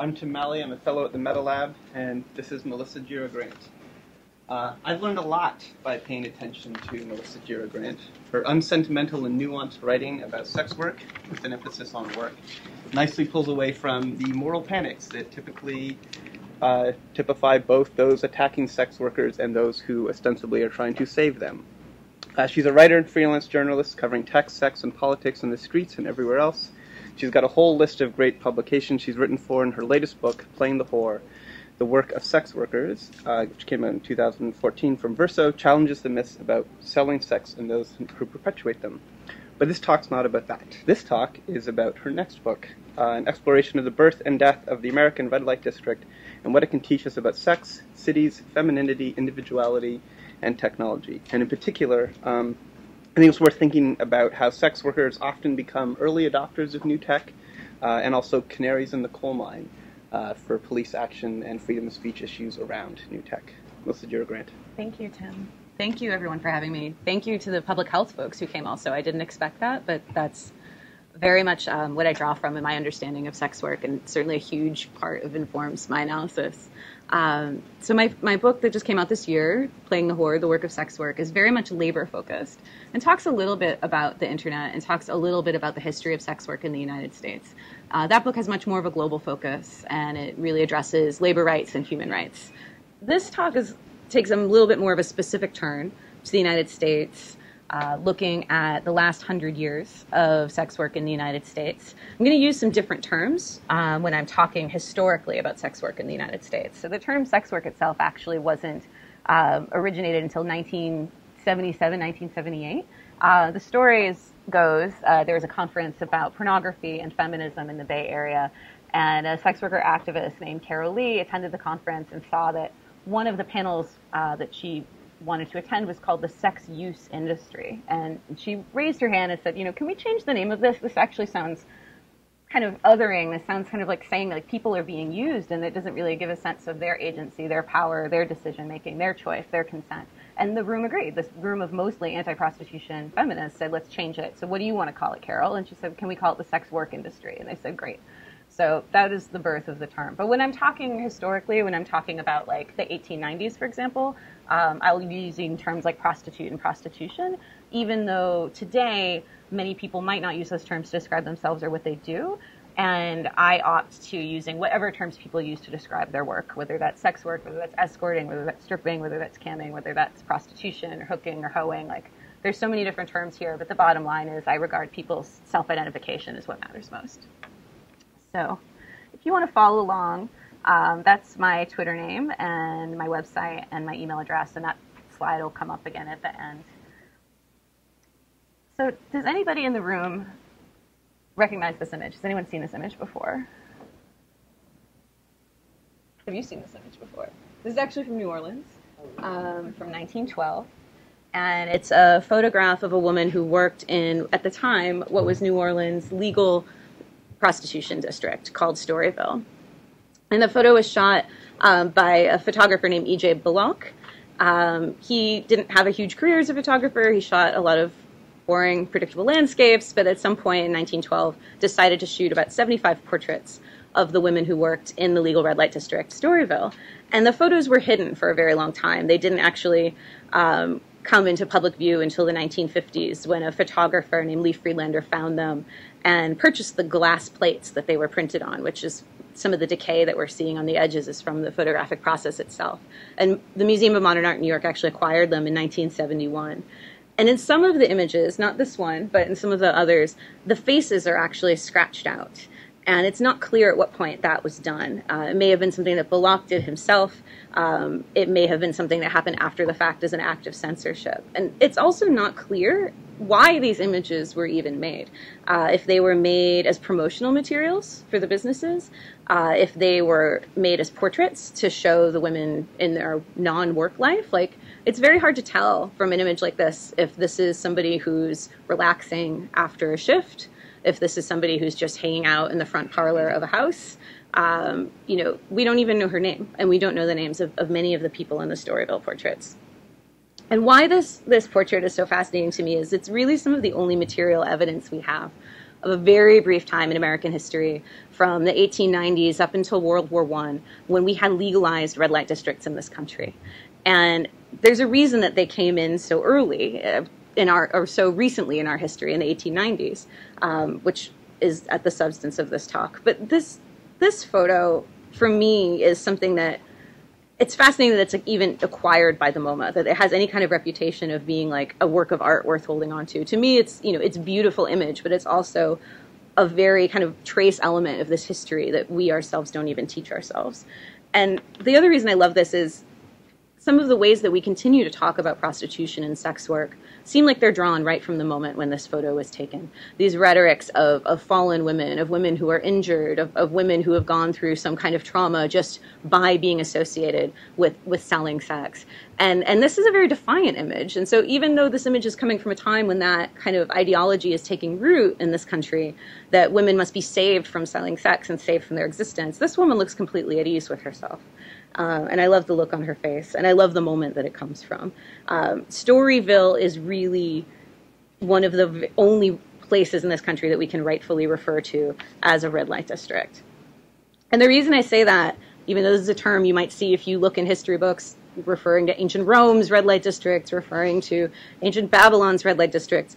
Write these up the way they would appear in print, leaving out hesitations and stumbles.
I'm Tim Malley. I'm a fellow at the Meta Lab, and this is Melissa Gira Grant. I've learned a lot by paying attention to Melissa Gira Grant. Her unsentimental and nuanced writing about sex work, with an emphasis on work, nicely pulls away from the moral panics that typically typify both those attacking sex workers and those who ostensibly are trying to save them. She's a writer and freelance journalist covering tech, sex, and politics in the streets and everywhere else. She's got a whole list of great publications she's written for, and her latest book, Playing the Whore, The Work of Sex Workers, which came out in 2014 from Verso, challenges the myths about selling sex and those who perpetuate them. But this talk's not about that. This talk is about her next book, an exploration of the birth and death of the American red light district and what it can teach us about sex, cities, femininity, individuality, and technology. And in particular, I think it's worth thinking about how sex workers often become early adopters of new tech and also canaries in the coal mine for police action and freedom of speech issues around new tech. Melissa Gira Grant. Thank you, Tim. Thank you, everyone, for having me. Thank you to the public health folks who came also. I didn't expect that, but that's very much what I draw from in my understanding of sex work, and certainly a huge part of informs my analysis. So my book that just came out this year, Playing the Whore, The Work of Sex Work, is very much labor-focused and talks a little bit about the internet and talks a little bit about the history of sex work in the United States. That book has much more of a global focus, and it really addresses labor rights and human rights. This talk takes a little bit more of a specific turn to the United States, looking at the last 100 years of sex work in the United States. I'm going to use some different terms when I'm talking historically about sex work in the United States. So the term sex work itself actually wasn't originated until 1977, 1978. The story goes, there was a conference about pornography and feminism in the Bay Area, and a sex worker activist named Carol Lee attended the conference and saw that one of the panels that she wanted to attend was called the sex use industry. And she raised her hand and said, can we change the name of this? This actually sounds kind of othering. This sounds kind of like saying like people are being used, and it doesn't really give a sense of their agency, their power, their decision making, their choice, their consent. And the room agreed. This room of mostly anti-prostitution feminists said, let's change it. So what do you want to call it, Carol? And she said, can we call it the sex work industry? And they said, great. So that is the birth of the term. But when I'm talking historically, when I'm talking about like the 1890s, for example, I'll be using terms like prostitute and prostitution, even though today many people might not use those terms to describe themselves or what they do. And I opt to using whatever terms people use to describe their work, whether that's sex work, whether that's escorting, whether that's stripping, whether that's camming, whether that's prostitution or hooking or hoeing. Like, there's so many different terms here, but the bottom line is I regard people's self-identification as what matters most. So if you want to follow along, that's my Twitter name and my website and my email address, and that slide will come up again at the end. So does anybody in the room recognize this image? Has anyone seen this image before? Have you seen this image before? This is actually from New Orleans, from 1912. And it's a photograph of a woman who worked in, at the time, what was New Orleans' legal prostitution district called Storyville. And the photo was shot by a photographer named E.J. Bullock. He didn't have a huge career as a photographer. He shot a lot of boring, predictable landscapes, but at some point in 1912 decided to shoot about 75 portraits of the women who worked in the legal red light district, Storyville. And the photos were hidden for a very long time. They didn't actually come into public view until the 1950s, when a photographer named Lee Friedlander found them and purchased the glass plates that they were printed on, which is some of the decay that we're seeing on the edges is from the photographic process itself. And the Museum of Modern Art in New York actually acquired them in 1971. And in some of the images, not this one, but in some of the others, the faces are actually scratched out. And it's not clear at what point that was done. It may have been something that Bullock did himself. It may have been something that happened after the fact as an act of censorship. And it's also not clear why these images were even made. If they were made as promotional materials for the businesses, if they were made as portraits to show the women in their non-work life. Like, it's very hard to tell from an image like this if this is somebody who's relaxing after a shift, if this is somebody who's just hanging out in the front parlor of a house. We don't even know her name, and we don't know the names of many of the people in the Storyville portraits. And why this portrait is so fascinating to me is it's really some of the only material evidence we have of a very brief time in American history from the 1890s up until World War I, when we had legalized red light districts in this country. And there's a reason that they came in so early or so recently in our history in the 1890s, which is at the substance of this talk. But this photo, for me, is something that it's fascinating that it's like even acquired by the MoMA, that it has any kind of reputation of being like a work of art worth holding on to. To me, it's, it's a beautiful image, but it's also a very kind of trace element of this history that we ourselves don't even teach ourselves. And the other reason I love this is some of the ways that we continue to talk about prostitution and sex work seem like they're drawn right from the moment when this photo was taken. These rhetorics of fallen women, of women who are injured, of women who have gone through some kind of trauma just by being associated with selling sex. And this is a very defiant image. And so even though this image is coming from a time when that kind of ideology is taking root in this country, that women must be saved from selling sex and saved from their existence, this woman looks completely at ease with herself. And I love the look on her face, and I love the moment that it comes from. Storyville is really one of the only places in this country that we can rightfully refer to as a red light district. And the reason I say that, even though this is a term you might see if you look in history books, referring to ancient Rome's red light districts, referring to ancient Babylon's red light districts,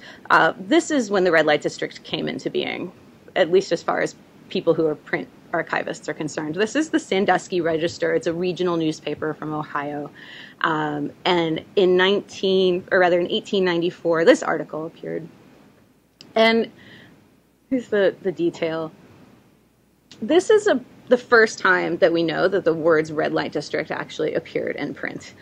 this is when the red light district came into being, at least as far as people who are print archivists are concerned. This is the Sandusky Register. It's a regional newspaper from Ohio. And in 1894, this article appeared. And here's the detail. This is the first time that we know that the words red light district actually appeared in print.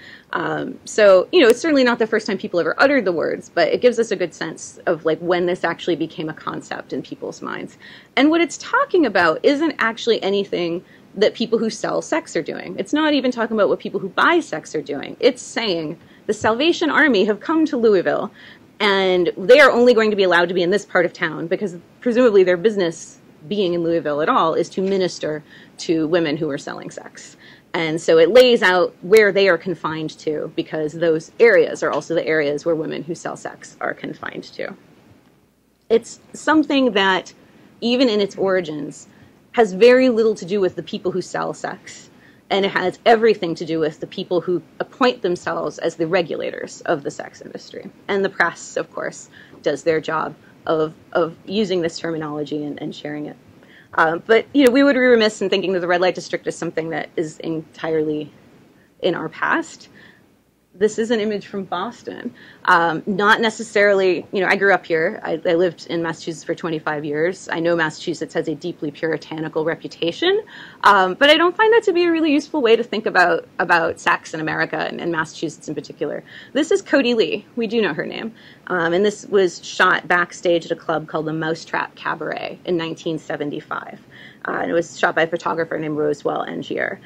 So, it's certainly not the first time people ever uttered the words, but it gives us a good sense of like when this actually became a concept in people's minds. And what it's talking about isn't actually anything that people who sell sex are doing. It's not even talking about what people who buy sex are doing. It's saying the Salvation Army have come to Louisville and they are only going to be allowed to be in this part of town because presumably their business being in Louisville at all is to minister to women who are selling sex. And so it lays out where they are confined to, because those areas are also the areas where women who sell sex are confined to. It's something that, even in its origins, has very little to do with the people who sell sex. And it has everything to do with the people who appoint themselves as the regulators of the sex industry. And the press, of course, does their job of using this terminology and sharing it. But, we would be remiss in thinking that the red light district is something that is entirely in our past. This is an image from Boston. Not necessarily, I grew up here. I lived in Massachusetts for 25 years. I know Massachusetts has a deeply puritanical reputation, but I don't find that to be a really useful way to think about sex in America and Massachusetts in particular. This is Cody Lee. We do know her name. And this was shot backstage at a club called the Mousetrap Cabaret in 1975. And it was shot by a photographer named Rosewell Angier.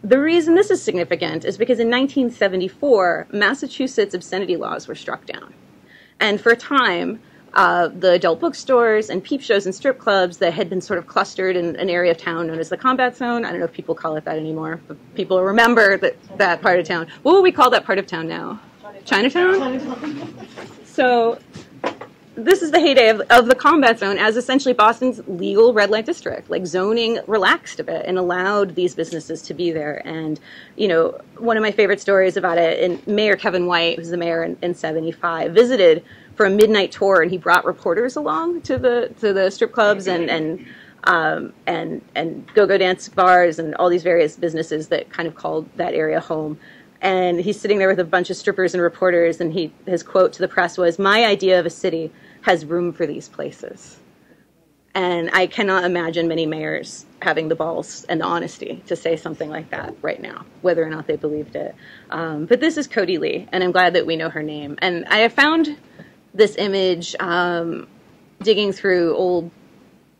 The reason this is significant is because in 1974, Massachusetts obscenity laws were struck down. And for a time, the adult bookstores and peep shows and strip clubs that had been sort of clustered in an area of town known as the Combat Zone, I don't know if people call it that anymore, but people remember that part of town. What would we call that part of town now? Chinatown? So this is the heyday of the Combat Zone as essentially Boston's legal red light district. Like, zoning relaxed a bit and allowed these businesses to be there. And, one of my favorite stories about it, and Mayor Kevin White, who's the mayor in 75, visited for a midnight tour, and he brought reporters along to the strip clubs and go-go dance bars and all these various businesses that kind of called that area home. And he's sitting there with a bunch of strippers and reporters, and his quote to the press was, "My idea of a city has room for these places." And I cannot imagine many mayors having the balls and the honesty to say something like that right now, whether or not they believed it. But this is Cody Lee, and I'm glad that we know her name. And I found this image digging through old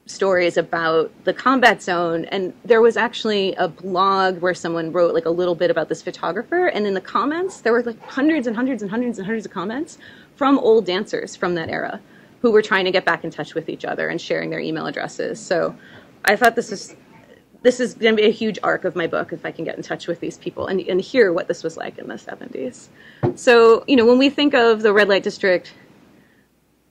stories about the Combat Zone, and there was actually a blog where someone wrote like a little bit about this photographer, and in the comments there were like hundreds and hundreds and hundreds and hundreds of comments from old dancers from that era who were trying to get back in touch with each other and sharing their email addresses. So I thought this is going to be a huge arc of my book if I can get in touch with these people and hear what this was like in the 70s. So, when we think of the red light district,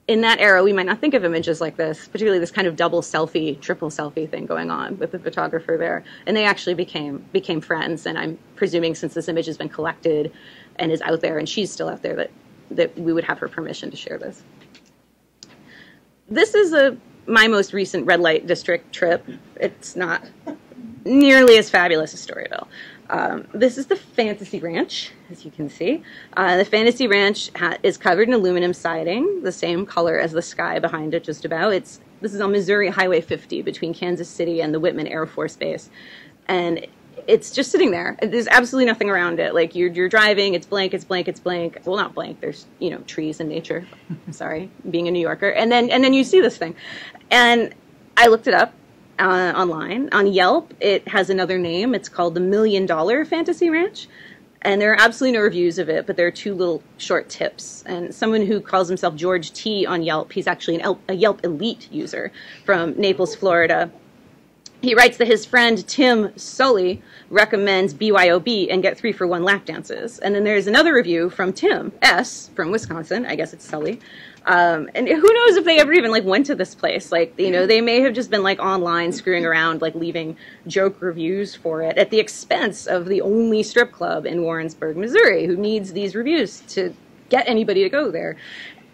in that era, we might not think of images like this, particularly this kind of double selfie, triple selfie thing going on with the photographer there. And they actually became friends. And I'm presuming since this image has been collected and is out there, and she's still out there, that we would have her permission to share this. This is my most recent red light district trip. It's not nearly as fabulous as Storyville. This is the Fantasy Ranch, as you can see. The Fantasy Ranch is covered in aluminum siding, the same color as the sky behind it, just about. This is on Missouri Highway 50 between Kansas City and the Whitman Air Force Base. And it's just sitting there. There's absolutely nothing around it. Like, you're driving, it's blank, it's blank, it's blank. Well, not blank. There's, trees and nature. Sorry, being a New Yorker. And then you see this thing. And I looked it up. Online. On Yelp, it has another name. It's called the $1 Million Fantasy Ranch. And there are absolutely no reviews of it, but there are 2 little short tips. And someone who calls himself George T. on Yelp, he's actually a Yelp elite user from Naples, Florida. He writes that his friend Tim Sully recommends BYOB and get 3 for 1 lap dances. And then there's another review from Tim S. from Wisconsin. I guess it's Sully. And who knows if they ever even went to this place. They may have just been online screwing around, leaving joke reviews for it at the expense of the only strip club in Warrensburg, Missouri, who needs these reviews to get anybody to go there.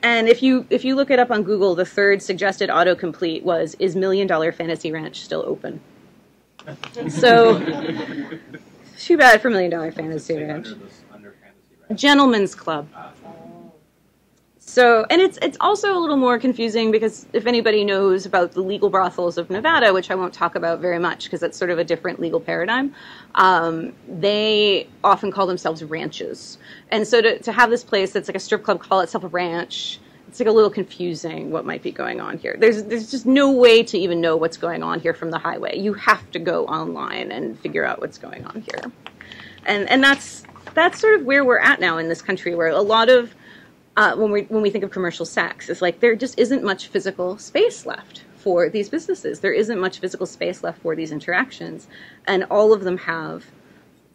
And if you look it up on Google, the 3rd suggested autocomplete was, is $1 Million Fantasy Ranch still open? So, too bad for $1 Million Fantasy Ranch. Under Fantasy Ranch. Gentlemen's Club. So, and it's also a little more confusing because if anybody knows about the legal brothels of Nevada, which I won't talk about very much because that's sort of a different legal paradigm, they often call themselves ranches. And so to have this place that's like a strip club call itself a ranch, it's a little confusing what might be going on here. There's just no way to even know what's going on here from the highway. You have to go online and figure out what's going on here. And that's sort of where we're at now in this country, where a lot of when we think of commercial sex, it's there just isn't much physical space left for these businesses. There isn't much physical space left for these interactions. And all of them have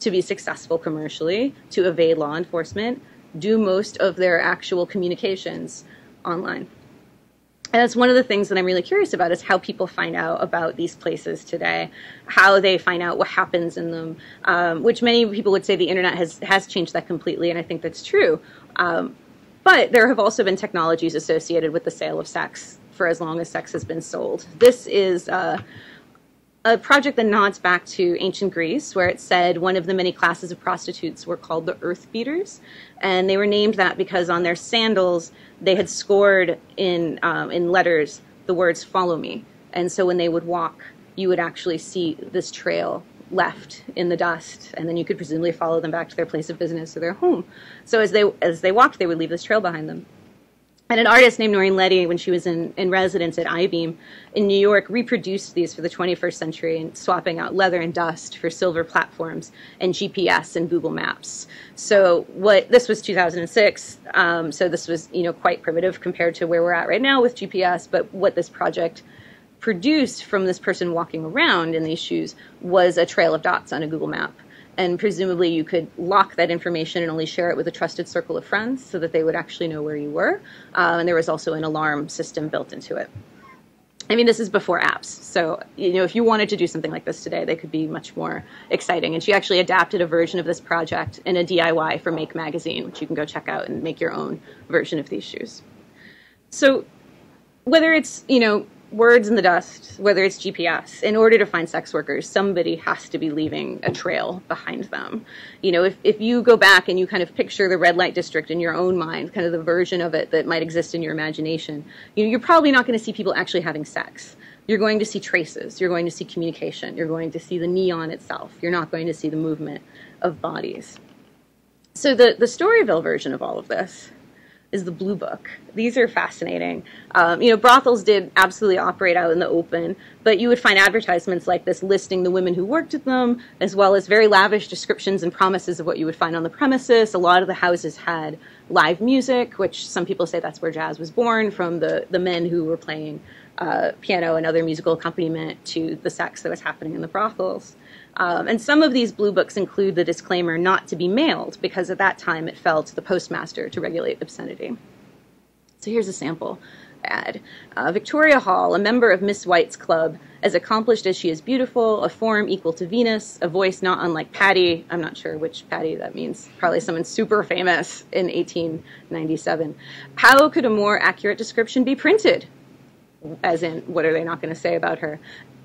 to be successful commercially, to evade law enforcement, do most of their actual communications online. And that's one of the things that I'm really curious about, is how people find out about these places today, how they find out what happens in them, which many people would say the internet has changed that completely, and I think that's true. But there have also been technologies associated with the sale of sex for as long as sex has been sold. This is a project that nods back to ancient Greece, where it said one of the many classes of prostitutes were called the earth beaters. And they were named that because on their sandals, they had scored in letters the words, "follow me." And so when they would walk, you would actually see this trail left in the dust, and then you could presumably follow them back to their place of business or their home. So as they walked, they would leave this trail behind them. And an artist named Noreen Letty, when she was in residence at I-Beam in New York, reproduced these for the 21st century, and swapping out leather and dust for silver platforms and GPS and Google Maps. So this was 2006, so this was quite primitive compared to where we're at right now with GPS. But what this project produced from this person walking around in these shoes was a trail of dots on a Google map. And presumably you could lock that information and only share it with a trusted circle of friends so that they would actually know where you were. And there was also an alarm system built into it. I mean, this is before apps. So, if you wanted to do something like this today, they could be much more exciting. And she actually adapted a version of this project in a DIY for Make Magazine, which you can go check out and make your own version of these shoes. So whether it's, words in the dust, whether it's GPS, in order to find sex workers, somebody has to be leaving a trail behind them. If you go back and you kind of picture the red light district in your own mind, kind of the version of it that might exist in your imagination, you're probably not going to see people actually having sex. You're going to see traces. You're going to see communication. You're going to see the neon itself. You're not going to see the movement of bodies. So the Storyville version of all of this is the Blue Book. These are fascinating. Brothels did absolutely operate out in the open, but you would find advertisements like this listing the women who worked at them, as well as very lavish descriptions and promises of what you would find on the premises. A lot of the houses had live music, which some people say that's where jazz was born, from the men who were playing piano and other musical accompaniment to the sex that was happening in the brothels. And some of these blue books include the disclaimer not to be mailed, because at that time it fell to the postmaster to regulate obscenity. So here's a sample. ad. Victoria Hall, a member of Miss White's club, as accomplished as she is beautiful, a form equal to Venus, a voice not unlike Patty. I'm not sure which Patty that means. Probably someone super famous in 1897. How could a more accurate description be printed? As in, what are they not going to say about her?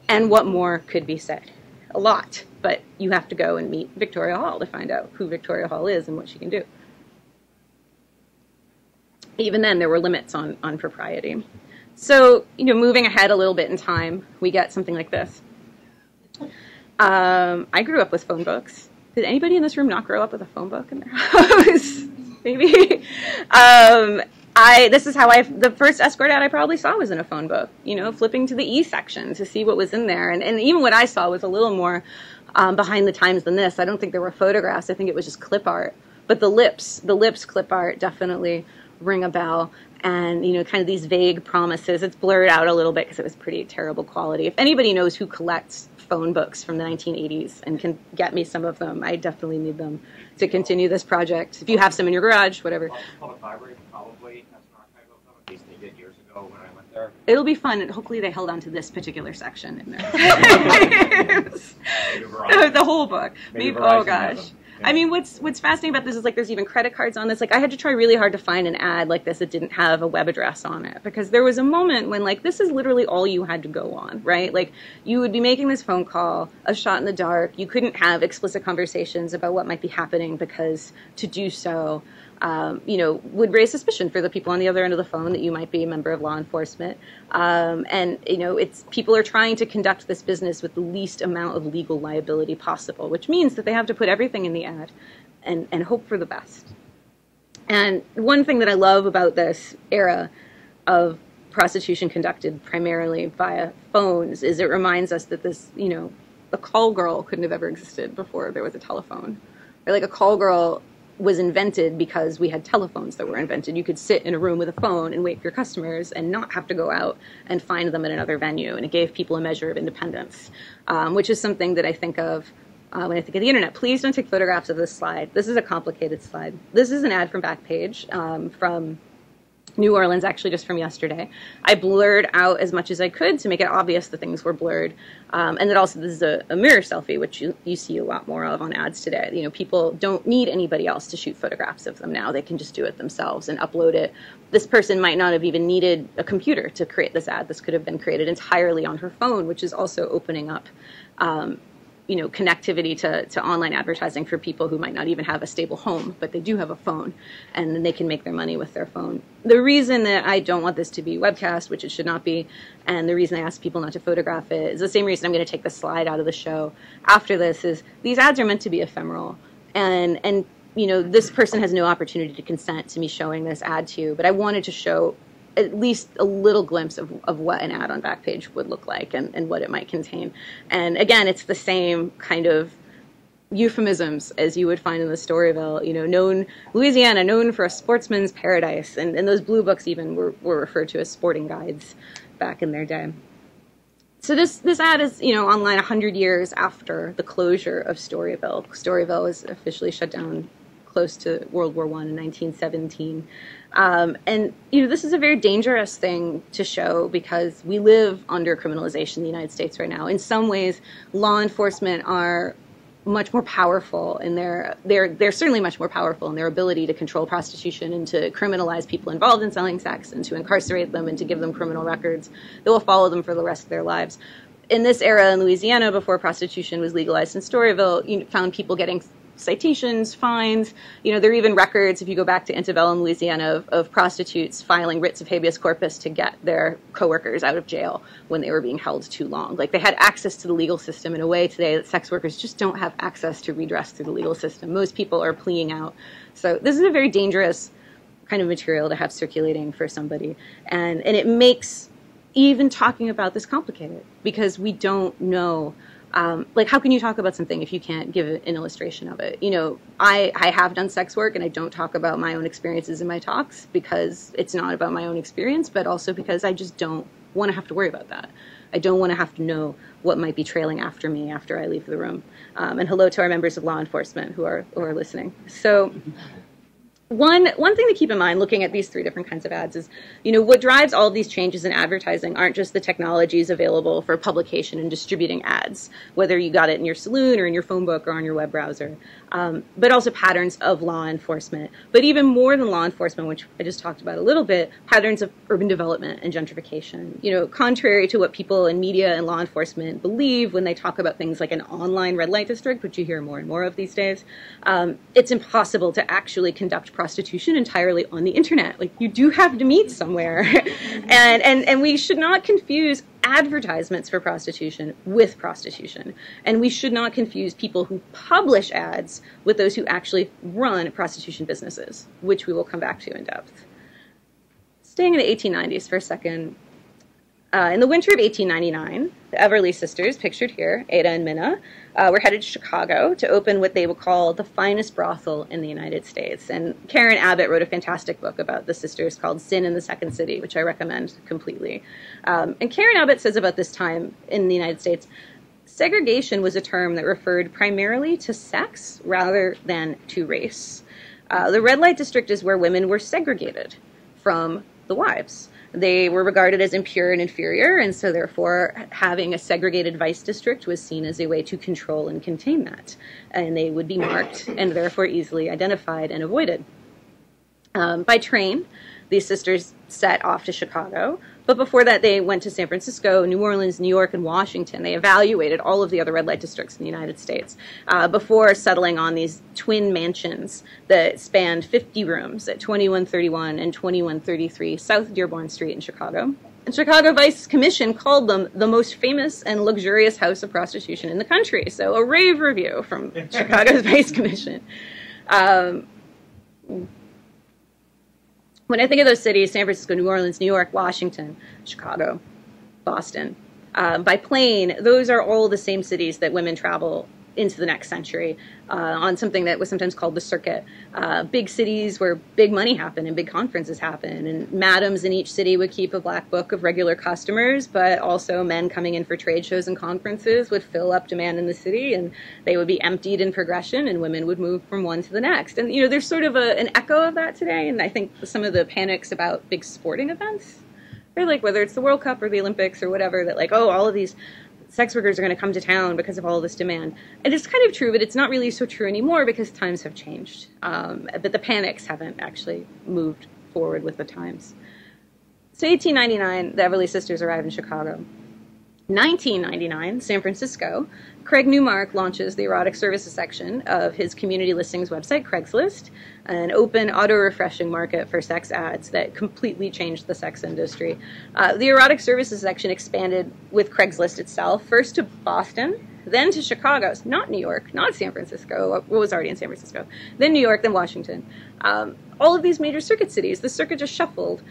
And what more could be said? A lot, but you have to go and meet Victoria Hall to find out who Victoria Hall is and what she can do. Even then, there were limits on propriety. So, moving ahead a little bit in time, we get something like this. I grew up with phone books. Did anybody in this room not grow up with a phone book in their house? Maybe. This is how the first escort ad I probably saw was in a phone book, flipping to the E section to see what was in there. And even what I saw was a little more behind the times than this. I don't think there were photographs. I think it was just clip art. But the lips clip art definitely ring a bell. And, kind of these vague promises. It's blurred out a little bit because it was pretty terrible quality. If anybody knows who collects phone books from the 1980s and can get me some of them, I definitely need them to continue this project. If you have some in your garage, whatever. Public library probably has an archive of them, at least they did years ago when I went there. It'll be fun. Hopefully they held on to this particular section in there. The whole book. Maybe oh, gosh. I mean, what's fascinating about this is, there's even credit cards on this. I had to try really hard to find an ad like this that didn't have a web address on it, because there was a moment when, this is literally all you had to go on, right? You would be making this phone call, a shot in the dark. You couldn't have explicit conversations about what might be happening, because to do so, would raise suspicion for the people on the other end of the phone that you might be a member of law enforcement. It's people are trying to conduct this business with the least amount of legal liability possible, which means that they have to put everything in the ad and hope for the best. And one thing that I love about this era of prostitution conducted primarily via phones is it reminds us that this, a call girl couldn't have ever existed before there was a telephone. Or a call girl was invented because we had telephones that were invented. You could sit in a room with a phone and wait for your customers and not have to go out and find them at another venue. And it gave people a measure of independence, which is something that I think of when I think of the internet. Please don't take photographs of this slide. This is a complicated slide. This is an ad from Backpage from New Orleans, actually just from yesterday. I blurred out as much as I could to make it obvious that things were blurred. And then also this is a mirror selfie, which you see a lot more of on ads today. People don't need anybody else to shoot photographs of them now. They can just do it themselves and upload it. This person might not have even needed a computer to create this ad. This could have been created entirely on her phone, which is also opening up connectivity to online advertising for people who might not even have a stable home, but they do have a phone, and then they can make their money with their phone. The reason that I don't want this to be webcast, which it should not be, and the reason I ask people not to photograph it is the same reason I'm going to take the slide out of the show after this, is these ads are meant to be ephemeral. And this person has no opportunity to consent to me showing this ad to you, but I wanted to show at least a little glimpse of what an ad on Backpage would look like and what it might contain. And again, it's the same kind of euphemisms as you would find in the Storyville, Louisiana, known for a sportsman's paradise. And those blue books even were referred to as sporting guides back in their day. So this ad is, online 100 years after the closure of Storyville. Storyville was officially shut down close to World War I in 1917. This is a very dangerous thing to show because we live under criminalization in the United States right now. In some ways, law enforcement are much more powerful in they're certainly much more powerful in their ability to control prostitution and to criminalize people involved in selling sex and to incarcerate them and to give them criminal records that will follow them for the rest of their lives. In this era in Louisiana, before prostitution was legalized in Storyville, you found people getting citations, fines. There are even records, if you go back to antebellum Louisiana, of prostitutes filing writs of habeas corpus to get their coworkers out of jail when they were being held too long. They had access to the legal system in a way today that sex workers just don't have access to redress through the legal system. Most people are pleading out. So this is a very dangerous kind of material to have circulating for somebody. And it makes even talking about this complicated because we don't know. How can you talk about something if you can't give an illustration of it? I have done sex work and I don't talk about my own experiences in my talks because it's not about my own experience, but also because I just don't want to have to worry about that. I don't want to have to know what might be trailing after me after I leave the room. And hello to our members of law enforcement who are listening. So One thing to keep in mind looking at these three different kinds of ads is, what drives all of these changes in advertising aren't just the technologies available for publication and distributing ads, whether you got it in your saloon or in your phone book or on your web browser, but also patterns of law enforcement. But even more than law enforcement, which I just talked about a little bit, patterns of urban development and gentrification. Contrary to what people in media and law enforcement believe when they talk about things like an online red light district, which you hear more and more of these days, it's impossible to actually conduct prostitution entirely on the internet. Like, you do have to meet somewhere. and we should not confuse advertisements for prostitution with prostitution. And we should not confuse people who publish ads with those who actually run prostitution businesses, which we will come back to in depth. Staying in the 1890s for a second, in the winter of 1899, the Everly sisters, pictured here, Ada and Minna, were headed to Chicago to open what they would call the finest brothel in the United States. And Karen Abbott wrote a fantastic book about the sisters called Sin in the Second City, which I recommend completely. And Karen Abbott says about this time in the United States, segregation was a term that referred primarily to sex rather than to race. The red light district is where women were segregated from the wives. They were regarded as impure and inferior, and so therefore having a segregated vice district was seen as a way to control and contain that. And they would be marked and therefore easily identified and avoided. By train, these sisters set off to Chicago, but before that they went to San Francisco, New Orleans, New York, and Washington. They evaluated all of the other red light districts in the United States before settling on these twin mansions that spanned 50 rooms at 2131 and 2133 South Dearborn Street in Chicago. And Chicago Vice Commission called them the most famous and luxurious house of prostitution in the country. So a rave review from Chicago's Vice Commission. When I think of those cities, San Francisco, New Orleans, New York, Washington, Chicago, Boston, by plane, those are all the same cities that women travel into the next century on something that was sometimes called the circuit. Big cities where big money happened and big conferences happened, and madams in each city would keep a black book of regular customers, but also men coming in for trade shows and conferences would fill up demand in the city, and they would be emptied in progression, and women would move from one to the next. And there's sort of an echo of that today, and I think some of the panics about big sporting events, they're like, whether it's the World Cup or the Olympics or whatever, that like, oh, all of these sex workers are going to come to town because of all of this demand. And it's kind of true, but it's not really so true anymore because times have changed. But the panics haven't actually moved forward with the times. So 1899, the Everly sisters arrived in Chicago. 1999, San Francisco, Craig Newmark launches the erotic services section of his community listings website, Craigslist, an open, auto-refreshing market for sex ads that completely changed the sex industry. The erotic services section expanded with Craigslist itself, first to Boston, then to Chicago, not New York, not San Francisco, what was already in San Francisco, then New York, then Washington. All of these major circuit cities, the circuit just shuffled,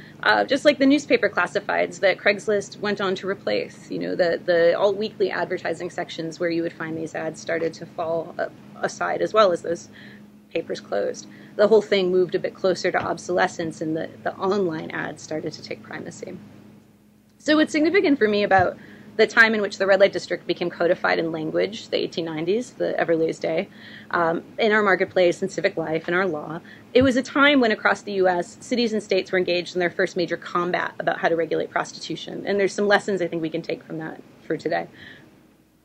just like the newspaper classifieds that Craigslist went on to replace. The all-weekly advertising sections where you would find these ads started to fall aside as well as those papers closed. The whole thing moved a bit closer to obsolescence, and the online ads started to take primacy. So what's significant for me about the time in which the red light district became codified in language, the 1890s, the Everly's day, in our marketplace and civic life and our law, it was a time when across the U.S., cities and states were engaged in their first major combat about how to regulate prostitution. And there's some lessons I think we can take from that for today.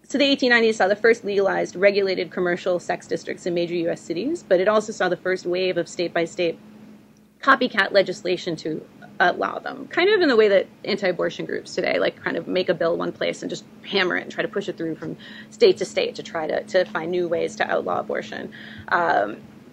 So the 1890s saw the first legalized, regulated commercial sex districts in major U.S. cities, but it also saw the first wave of state-by-state copycat legislation to allow them, kind of in the way that anti-abortion groups today like kind of make a bill one place and just hammer it and try to push it through from state to state to try to find new ways to outlaw abortion.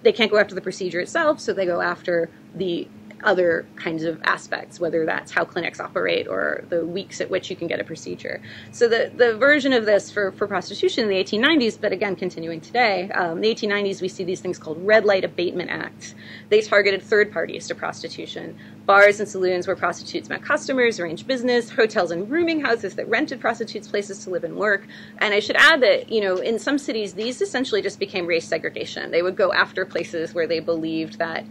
They can't go after the procedure itself, so they go after the other kinds of aspects, whether that's how clinics operate or the weeks at which you can get a procedure. So the version of this for prostitution in the 1890s, but again, continuing today, in the 1890s, we see these things called red light abatement acts. They targeted third parties to prostitution. Bars and saloons where prostitutes met customers, arranged business, hotels and rooming houses that rented prostitutes places to live and work. And I should add that, in some cities, these essentially just became race segregation. They would go after places where they believed that,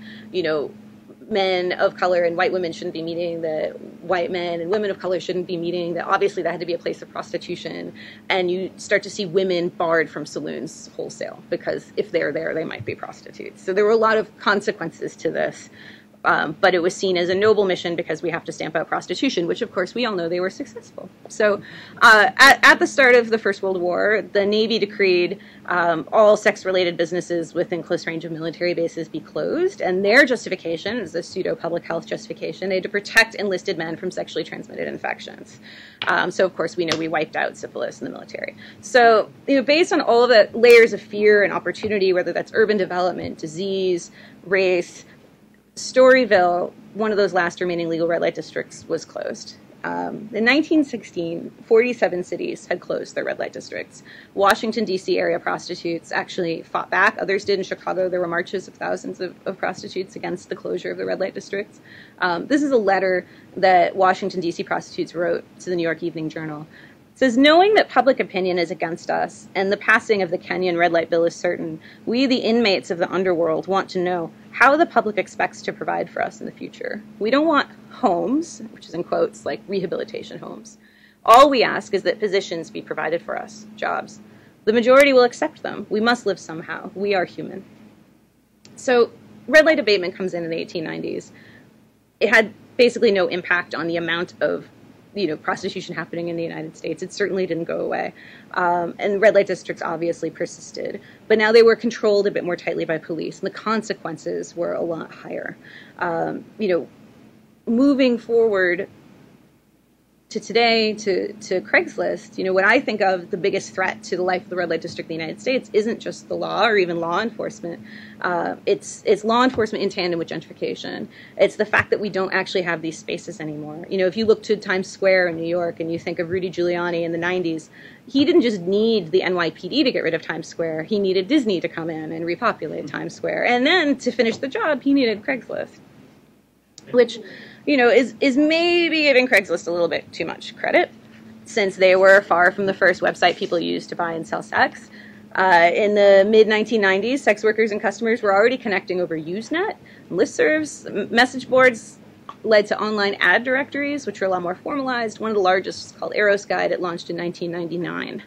men of color and white women shouldn't be meeting, that white men and women of color shouldn't be meeting, that obviously that had to be a place of prostitution. And you start to see women barred from saloons wholesale because if they're there, they might be prostitutes. So there were a lot of consequences to this. But it was seen as a noble mission because we have to stamp out prostitution, which of course we all know they were successful. So at the start of the First World War, the Navy decreed all sex-related businesses within close range of military bases be closed, and their justification is a pseudo-public health justification. They had to protect enlisted men from sexually transmitted infections. So of course we know we wiped out syphilis in the military. So based on all of the layers of fear and opportunity, whether that's urban development, disease, race, Storyville, one of those last remaining legal red light districts, was closed. In 1916, 47 cities had closed their red light districts. Washington, D.C. area prostitutes actually fought back. Others did in Chicago. There were marches of thousands of prostitutes against the closure of the red light districts. This is a letter that Washington, D.C. prostitutes wrote to the New York Evening Journal. It says, knowing that public opinion is against us and the passing of the Kenyan red light bill is certain, we, the inmates of the underworld, want to know how the public expects to provide for us in the future. We don't want homes, which is in quotes, like rehabilitation homes. All we ask is that positions be provided for us, jobs. The majority will accept them. We must live somehow. We are human. So red light abatement comes in the 1890s. It had basically no impact on the amount of prostitution happening in the United States. It certainly didn't go away. And red light districts obviously persisted. But now they were controlled a bit more tightly by police, and the consequences were a lot higher. Moving forward to today, to Craigslist, when I think of the biggest threat to the life of the red light district in the United States isn't just the law or even law enforcement. It's law enforcement in tandem with gentrification. It's the fact that we don't actually have these spaces anymore. If you look to Times Square in New York and you think of Rudy Giuliani in the 90s, he didn't just need the NYPD to get rid of Times Square. He needed Disney to come in and repopulate Times Square. And then to finish the job, he needed Craigslist, which is maybe giving Craigslist a little bit too much credit, since they were far from the first website people used to buy and sell sex. In the mid-1990s, sex workers and customers were already connecting over Usenet, listservs, message boards led to online ad directories, which were a lot more formalized. One of the largest is called Eros Guide. It launched in 1999.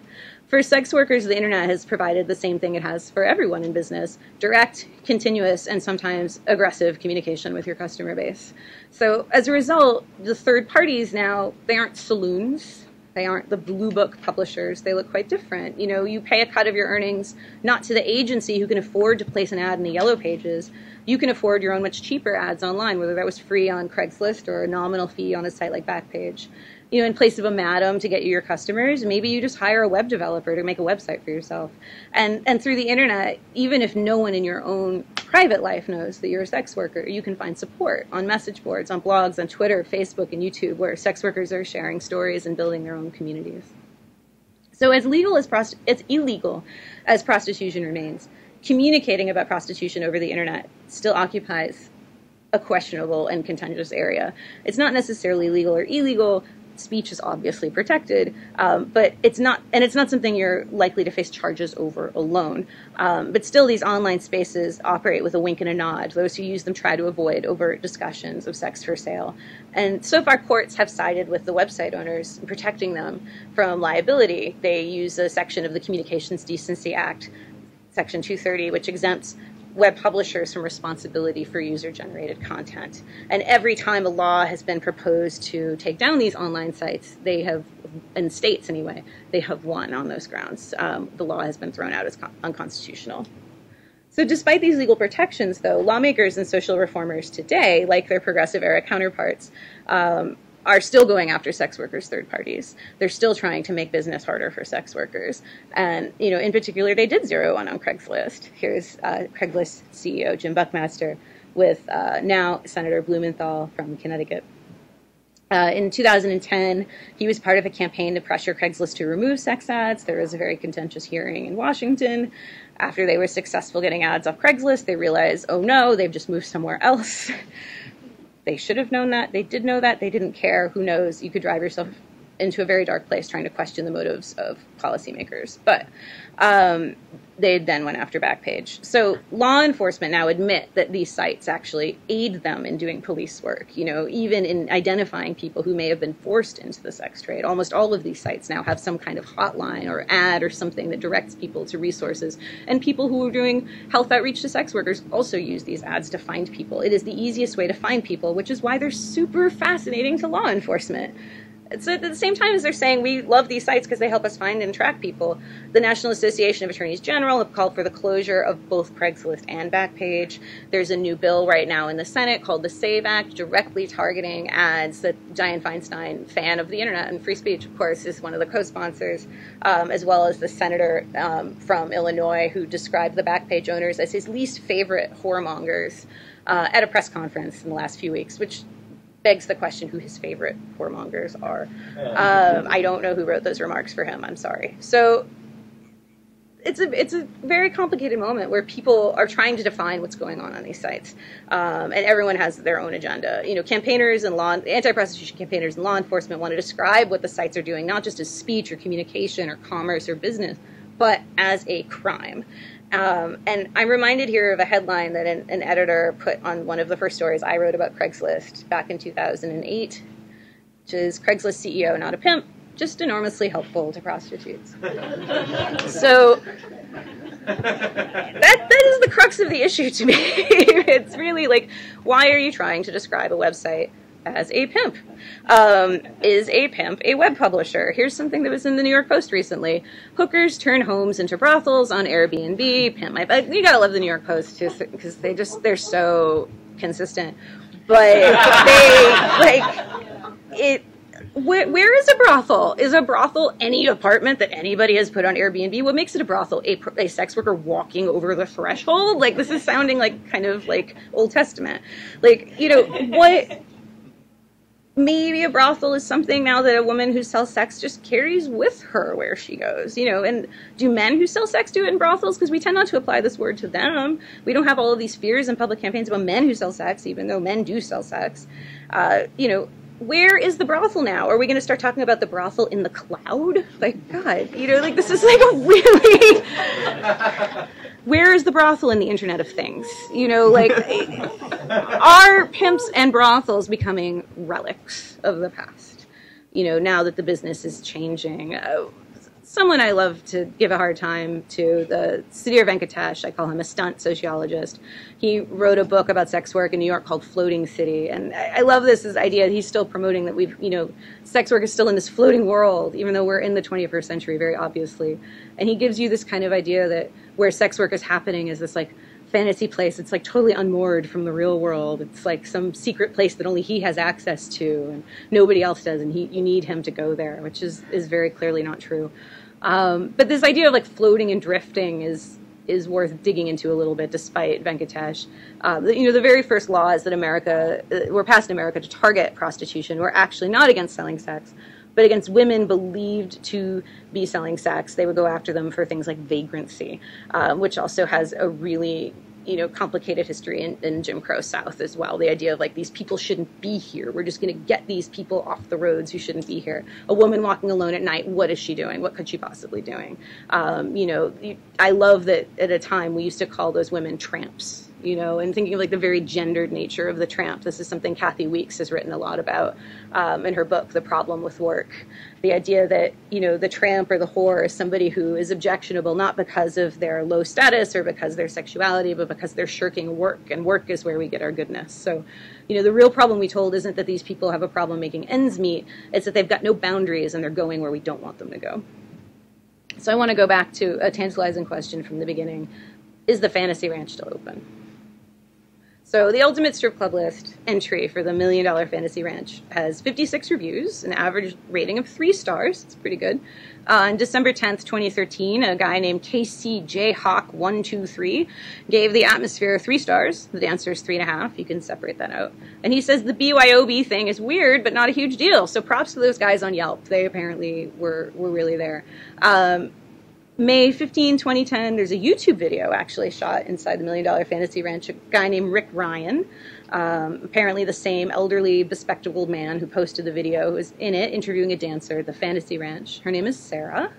For sex workers, the internet has provided the same thing it has for everyone in business: direct, continuous, and sometimes aggressive communication with your customer base. So as a result, the third parties now, they aren't saloons. They aren't the blue book publishers. They look quite different. You pay a cut of your earnings not to the agency who can afford to place an ad in the yellow pages. You can afford your own much cheaper ads online, whether that was free on Craigslist or a nominal fee on a site like Backpage. In place of a madam to get you your customers, maybe you just hire a web developer to make a website for yourself. And through the internet, even if no one in your own private life knows that you're a sex worker, you can find support on message boards, on blogs, on Twitter, Facebook, and YouTube, where sex workers are sharing stories and building their own communities. So as illegal as prostitution remains, communicating about prostitution over the internet still occupies a questionable and contentious area. It's not necessarily legal or illegal. Speech is obviously protected, but it's not something you're likely to face charges over alone. But still, these online spaces operate with a wink and a nod. Those who use them try to avoid overt discussions of sex for sale. And so far, courts have sided with the website owners in protecting them from liability. They use a section of the Communications Decency Act, Section 230, which exempts web publishers from responsibility for user-generated content. And every time a law has been proposed to take down these online sites, they have, in states anyway, they have won on those grounds. The law has been thrown out as unconstitutional. So despite these legal protections, though, lawmakers and social reformers today, like their progressive era counterparts, are still going after sex workers' third parties. They're still trying to make business harder for sex workers. And, in particular, they did zero in on Craigslist. Here's Craigslist CEO Jim Buckmaster with now Senator Blumenthal from Connecticut. In 2010, he was part of a campaign to pressure Craigslist to remove sex ads. There was a very contentious hearing in Washington. After they were successful getting ads off Craigslist, they realized, oh no, they've just moved somewhere else. They should have known that. They did know that. They didn't care. Who knows? You could drive yourself into a very dark place trying to question the motives of policymakers. But they then went after Backpage. So law enforcement now admit that these sites actually aid them in doing police work, you know, even in identifying people who may have been forced into the sex trade. Almost all of these sites now have some kind of hotline or ad or something that directs people to resources. And people who are doing health outreach to sex workers also use these ads to find people. It is the easiest way to find people, which is why they're super fascinating to law enforcement. So at the same time as they're saying we love these sites because they help us find and track people, the National Association of Attorneys General have called for the closure of both Craigslist and Backpage. There's a new bill right now in the Senate called the SAVE Act, directly targeting ads that Dianne Feinstein, fan of the internet and free speech, of course, is one of the co-sponsors, as well as the senator from Illinois who described the Backpage owners as his least favorite whoremongers at a press conference in the last few weeks, which begs the question who his favorite whoremongers are. I don't know who wrote those remarks for him. I'm sorry. So it's a very complicated moment where people are trying to define what's going on these sites, and everyone has their own agenda. You know, campaigners and anti-prostitution campaigners and law enforcement want to describe what the sites are doing, not just as speech or communication or commerce or business, but as a crime. And I'm reminded here of a headline that an editor put on one of the first stories I wrote about Craigslist back in 2008, which is Craigslist CEO, not a pimp, just enormously helpful to prostitutes. So that is the crux of the issue to me. It's really like, why are you trying to describe a website as a pimp? Is a pimp a web publisher? Here's something that was in the New York Post recently. Hookers turn homes into brothels on Airbnb. Pimp my... You gotta love the New York Post, too, because they're so consistent. But where is a brothel? Is a brothel any apartment that anybody has put on Airbnb? What makes it a brothel? A sex worker walking over the threshold? Like, this is sounding like kind of like Old Testament. Like, you know, what... Maybe a brothel is something now that a woman who sells sex just carries with her where she goes, you know. And do men who sell sex do it in brothels? Because we tend not to apply this word to them. We don't have all of these fears in public campaigns about men who sell sex, even though men do sell sex. You know, where is the brothel now? Are we going to start talking about the brothel in the cloud? Like, God, you know, like this is like a really... Where is the brothel in the Internet of Things? You know, like, are pimps and brothels becoming relics of the past? You know, now that the business is changing. Someone I love to give a hard time to, the Sudhir Venkatesh, I call him a stunt sociologist. He wrote a book about sex work in New York called Floating City. And I love this idea. He's still promoting that we've, you know, sex work is still in this floating world, even though we're in the 21st century, very obviously. And he gives you this kind of idea that where sex work is happening is this, like, fantasy place. It's, like, totally unmoored from the real world. It's, like, some secret place that only he has access to and nobody else does, and you need him to go there, which is very clearly not true. But this idea of, like, floating and drifting is worth digging into a little bit, despite Venkatesh. You know, the very first laws that were passed in America to target prostitution were actually not against selling sex, but against women believed to be selling sex. They would go after them for things like vagrancy, which also has a really, you know, complicated history in Jim Crow South as well. The idea of, like, these people shouldn't be here. We're just going to get these people off the roads who shouldn't be here. A woman walking alone at night, what is she doing? What could she possibly doing? You know, I love that at a time we used to call those women tramps, you know, and thinking of, like, the very gendered nature of the tramp. This is something Kathy Weeks has written a lot about in her book, The Problem with Work. The idea that, you know, the tramp or the whore is somebody who is objectionable not because of their low status or because of their sexuality, but because they're shirking work, and work is where we get our goodness. So, you know, the real problem we told isn't that these people have a problem making ends meet, it's that they've got no boundaries and they're going where we don't want them to go. So I want to go back to a tantalizing question from the beginning. Is the Fantasy Ranch still open? So the Ultimate Strip Club List entry for the $1 Million Fantasy Ranch has 56 reviews, an average rating of 3 stars. It's pretty good. On December 10th, 2013, a guy named KCJHawk123 gave the atmosphere 3 stars. The dancers 3.5. You can separate that out. And he says the BYOB thing is weird, but not a huge deal. So props to those guys on Yelp. They apparently were really there. May 15, 2010, there's a YouTube video actually shot inside the $1 Million Fantasy Ranch. A guy named Rick Ryan, apparently the same elderly, bespectacled man who posted the video, who was in it interviewing a dancer at the Fantasy Ranch. Her name is Sarah.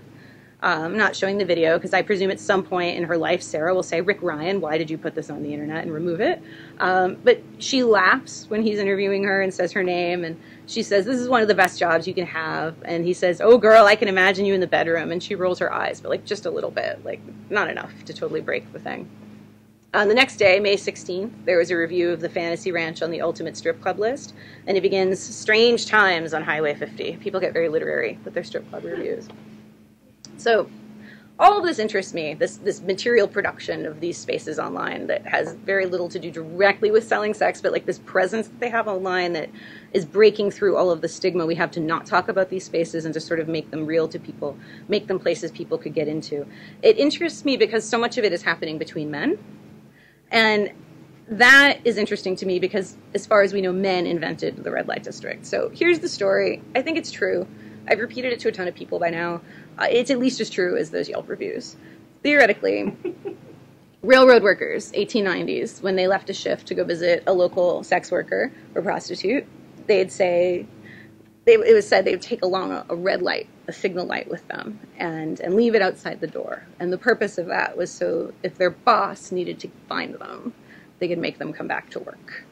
I'm not showing the video because I presume at some point in her life, Sarah will say, Rick Ryan, why did you put this on the internet, and remove it. But she laughs when he's interviewing her and says her name, and she says, this is one of the best jobs you can have. And he says, oh, girl, I can imagine you in the bedroom. And she rolls her eyes, but like just a little bit, like not enough to totally break the thing. The next day, May 16th, there was a review of the Fantasy Ranch on the Ultimate Strip Club list, and it begins Strange Times on Highway 50. People get very literary with their strip club reviews. So all of this interests me, this material production of these spaces online that has very little to do directly with selling sex, but like this presence that they have online that is breaking through all of the stigma we have to not talk about these spaces and to sort of make them real to people, make them places people could get into. It interests me because so much of it is happening between men. And that is interesting to me because, as far as we know, men invented the red light district. So here's the story. I think it's true. I've repeated it to a ton of people by now. It's at least as true as those Yelp reviews. Theoretically, railroad workers, 1890s, when they left a shift to go visit a local sex worker or prostitute, they'd say, it was said they would take along a red light, a signal light with them, and leave it outside the door. And the purpose of that was so if their boss needed to find them, they could make them come back to work.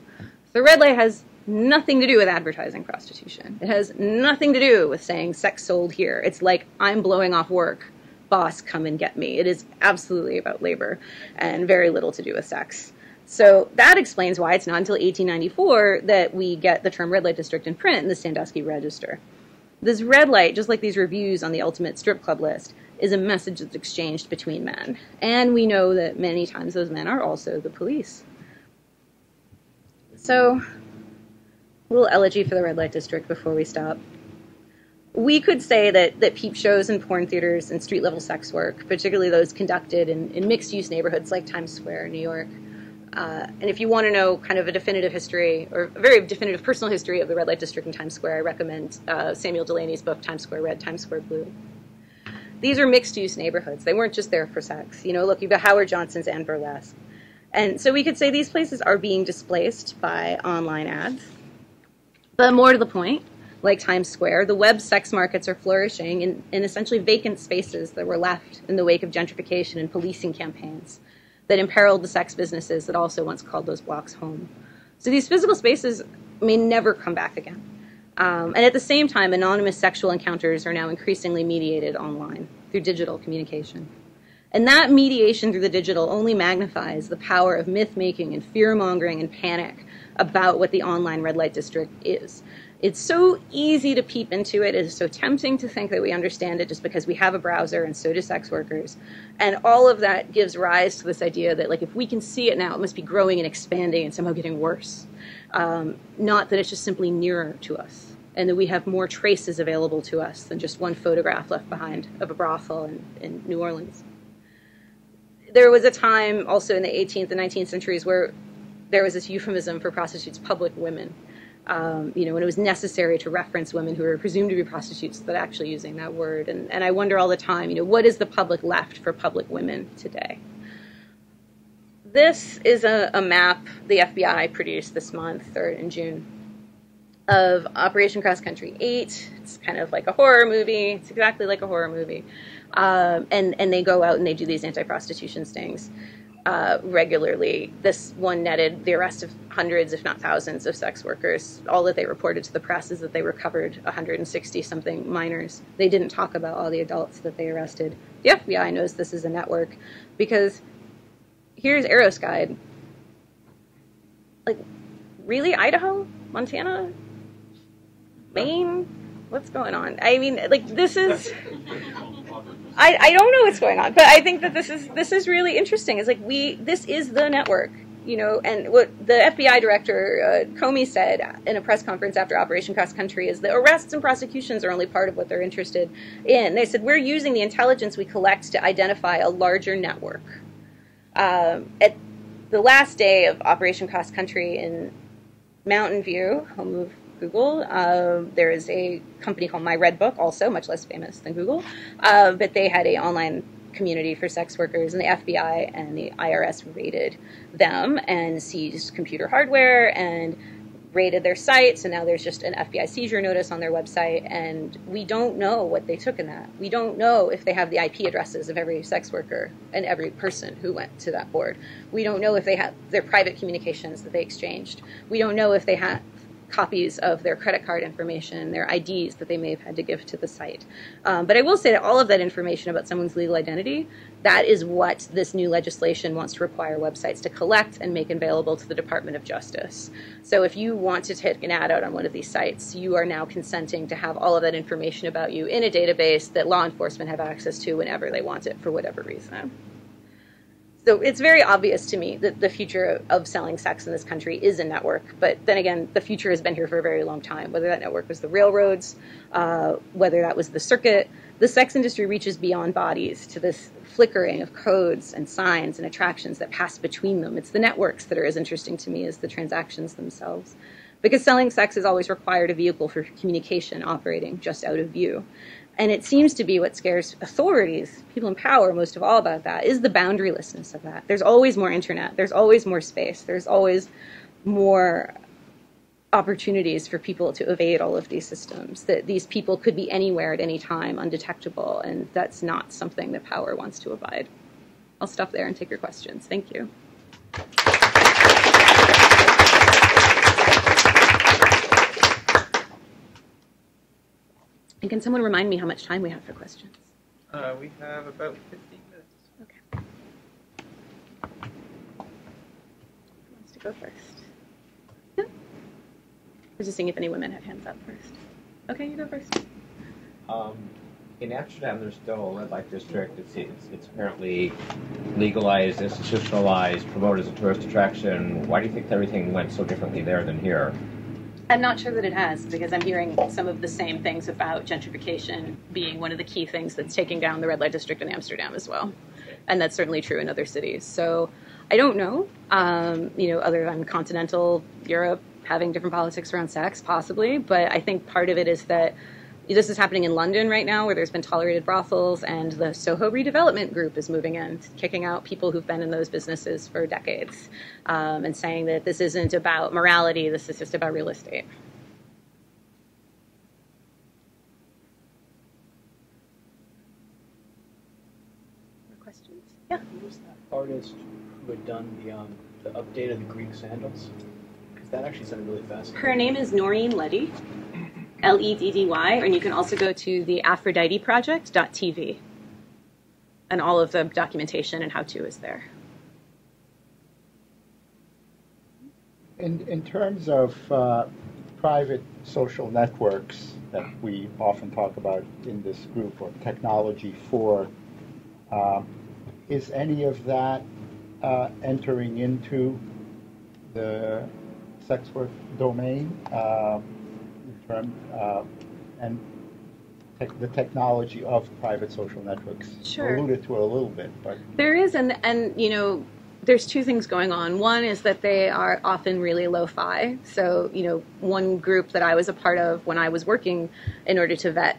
The red light has nothing to do with advertising prostitution. It has nothing to do with saying sex sold here. It's like, I'm blowing off work, boss, come and get me. It is absolutely about labor and very little to do with sex. So that explains why it's not until 1894 that we get the term red light district in print in the Sandusky Register. This red light, just like these reviews on the Ultimate Strip Club list, is a message that's exchanged between men. And we know that many times those men are also the police. So, a little elegy for the red light district before we stop. We could say that peep shows and porn theaters and street-level sex work, particularly those conducted in mixed-use neighborhoods like Times Square, New York, and if you want to know kind of a definitive history, or a very definitive personal history of the red light district in Times Square, I recommend Samuel Delaney's book, Times Square Red, Times Square Blue. These are mixed-use neighborhoods. They weren't just there for sex. You know, look, you've got Howard Johnson's and burlesque. And so we could say these places are being displaced by online ads. But more to the point, like Times Square, the web sex markets are flourishing in essentially vacant spaces that were left in the wake of gentrification and policing campaigns that imperiled the sex businesses that also once called those blocks home. So these physical spaces may never come back again. And at the same time, anonymous sexual encounters are now increasingly mediated online through digital communication. And that mediation through the digital only magnifies the power of myth-making and fear-mongering and panic about what the online red light district is. It's so easy to peep into it. It is so tempting to think that we understand it just because we have a browser, and so do sex workers. And all of that gives rise to this idea that, like, if we can see it now, it must be growing and expanding and somehow getting worse. Not that it's just simply nearer to us, and that we have more traces available to us than just one photograph left behind of a brothel in New Orleans. There was a time also in the 18th and 19th centuries where there was this euphemism for prostitutes, public women. You know, when it was necessary to reference women who were presumed to be prostitutes, but actually using that word. And I wonder all the time, you know, what is the public left for public women today? This is a map the FBI produced this month, or in June, of Operation Cross Country 8. It's kind of like a horror movie. It's exactly like a horror movie. And they go out and they do these anti-prostitution stings regularly. This one netted the arrest of hundreds, if not thousands, of sex workers. All that they reported to the press is that they recovered 160-something minors. They didn't talk about all the adults that they arrested. The FBI knows this is a network because here's Arrow's Guide. Like, really? Idaho? Montana? Maine? What's going on? I mean, like, this is... I don't know what's going on, but I think that this is really interesting. It's like this is the network, you know, and what the FBI director, Comey, said in a press conference after Operation Cross Country is that arrests and prosecutions are only part of what they're interested in. They said, we're using the intelligence we collect to identify a larger network. At the last day of Operation Cross Country in Mountain View, home of Google, there is a company called My Red Book, also much less famous than Google, but they had an online community for sex workers, and the FBI and the IRS raided them and seized computer hardware and raided their site, so now there's just an FBI seizure notice on their website, and we don't know what they took in that. We don't know if they have the IP addresses of every sex worker and every person who went to that board. We don't know if they have their private communications that they exchanged. We don't know if they have copies of their credit card information, their IDs that they may have had to give to the site. But I will say that all of that information about someone's legal identity, that is what this new legislation wants to require websites to collect and make available to the Department of Justice. So if you want to take an ad out on one of these sites, you are now consenting to have all of that information about you in a database that law enforcement have access to whenever they want it for whatever reason. So it's very obvious to me that the future of selling sex in this country is a network. But then again, the future has been here for a very long time. Whether that network was the railroads, whether that was the circuit, the sex industry reaches beyond bodies to this flickering of codes and signs and attractions that pass between them. It's the networks that are as interesting to me as the transactions themselves. Because selling sex has always required a vehicle for communication operating just out of view. And it seems to be what scares authorities, people in power, most of all about that, is the boundarylessness of that. There's always more internet. There's always more space. There's always more opportunities for people to evade all of these systems, that these people could be anywhere at any time, undetectable, and that's not something that power wants to abide. I'll stop there and take your questions. Thank you. And can someone remind me how much time we have for questions? We have about 15 minutes. Okay. Who wants to go first? Yeah. I was just seeing if any women had hands up first. Okay, you go first. In Amsterdam, there's still a red light district. It's apparently legalized, institutionalized, promoted as a tourist attraction. Why do you think everything went so differently there than here? I'm not sure that it has, because I'm hearing some of the same things about gentrification being one of the key things that's taking down the red light district in Amsterdam as well. And that's certainly true in other cities. So I don't know, other than continental Europe having different politics around sex, possibly. But I think part of it is that this is happening in London right now, where there's been tolerated brothels, and the Soho redevelopment group is moving in, kicking out people who've been in those businesses for decades, and saying that this isn't about morality, this is just about real estate. More questions? Yeah. Who was that artist who had done the update of the Greek sandals? Because that actually sounded really fascinating. Her name is Noreen Leddy. Leddy, and you can also go to the aphroditeproject.tv, and all of the documentation and how-to is there. In terms of private social networks that we often talk about in this group, or technology for, is any of that entering into the sex work domain? And the technology of private social networks. Sure. Alluded to it a little bit, but there is, and there's two things going on. One is that they are often really lo-fi. So one group that I was a part of when I was working in order to vet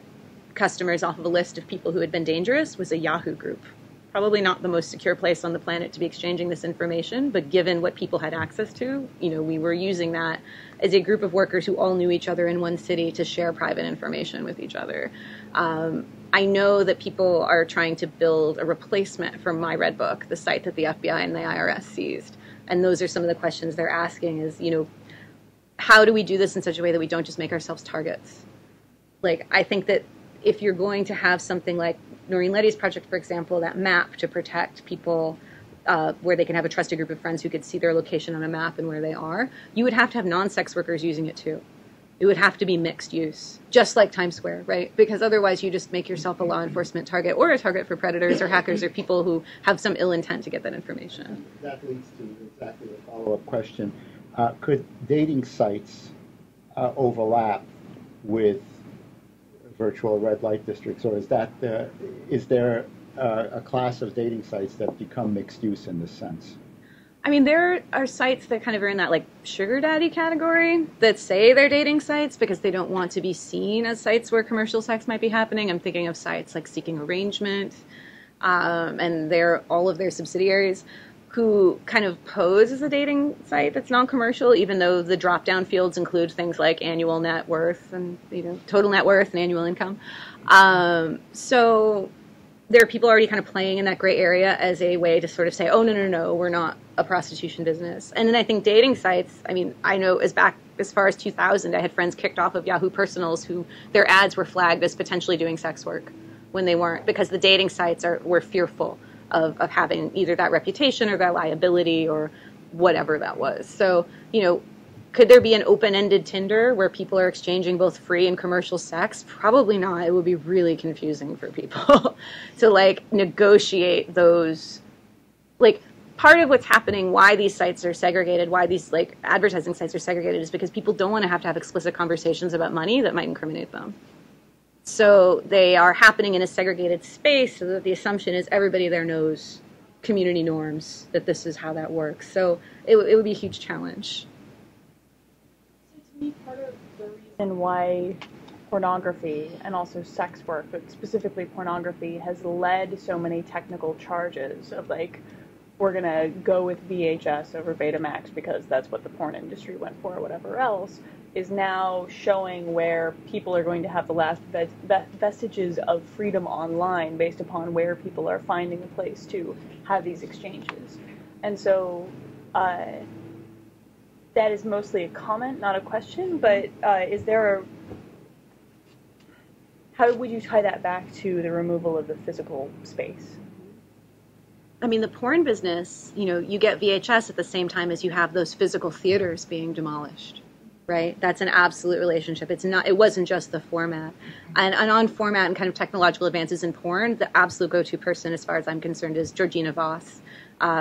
customers off of a list of people who had been dangerous was a Yahoo group. Probably not the most secure place on the planet to be exchanging this information, but given what people had access to, we were using that as a group of workers who all knew each other in one city to share private information with each other. I know that people are trying to build a replacement for My Red Book, the site that the FBI and the IRS seized. And those are some of the questions they're asking is, how do we do this in such a way that we don't just make ourselves targets? I think that if you're going to have something like Noreen Leddy's project, for example, that map to protect people where they can have a trusted group of friends who could see their location on a map and where they are, you would have to have non-sex workers using it too. It would have to be mixed use, just like Times Square, right? Because otherwise you just make yourself a law enforcement target or a target for predators or hackers or people who have some ill intent to get that information. That leads to exactly a follow-up question. Could dating sites overlap with virtual red light districts, or is there a class of dating sites that become mixed use in this sense? I mean, there are sites that kind of are in that sugar daddy category that say they're dating sites because they don't want to be seen as sites where commercial sex might be happening. I'm thinking of sites like Seeking Arrangement, and all of their subsidiaries. who kind of pose as a dating site that's non-commercial, even though the drop-down fields include things like annual net worth and, total net worth and annual income. So there are people already kind of playing in that gray area as a way to sort of say, oh, no, we're not a prostitution business. And then I think dating sites, I know as far as 2000, I had friends kicked off of Yahoo Personals who their ads were flagged as potentially doing sex work when they weren't, because the dating sites were fearful of having either that reputation or that liability or whatever that was. So, could there be an open-ended Tinder where people are exchanging both free and commercial sex? Probably not. It would be really confusing for people to negotiate those. Part of what's happening, why these sites are segregated, why these advertising sites are segregated, is because people don't want to have explicit conversations about money that might incriminate them. So they are happening in a segregated space, so that the assumption is everybody there knows community norms, that this is how that works. So it would be a huge challenge. So to me, part of the reason why pornography and also sex work, but specifically pornography, has led so many technical charges of we're going to go with VHS over Betamax because that's what the porn industry went for or whatever else, is now showing where people are going to have the last vestiges of freedom online based upon where people are finding a place to have these exchanges. And so that is mostly a comment, not a question, but how would you tie that back to the removal of the physical space? The porn business, you get VHS at the same time as you have those physical theaters being demolished, right? That's an absolute relationship. It wasn't just the format. And on format and kind of technological advances in porn, the absolute go-to person, as far as I'm concerned, is Georgina Voss,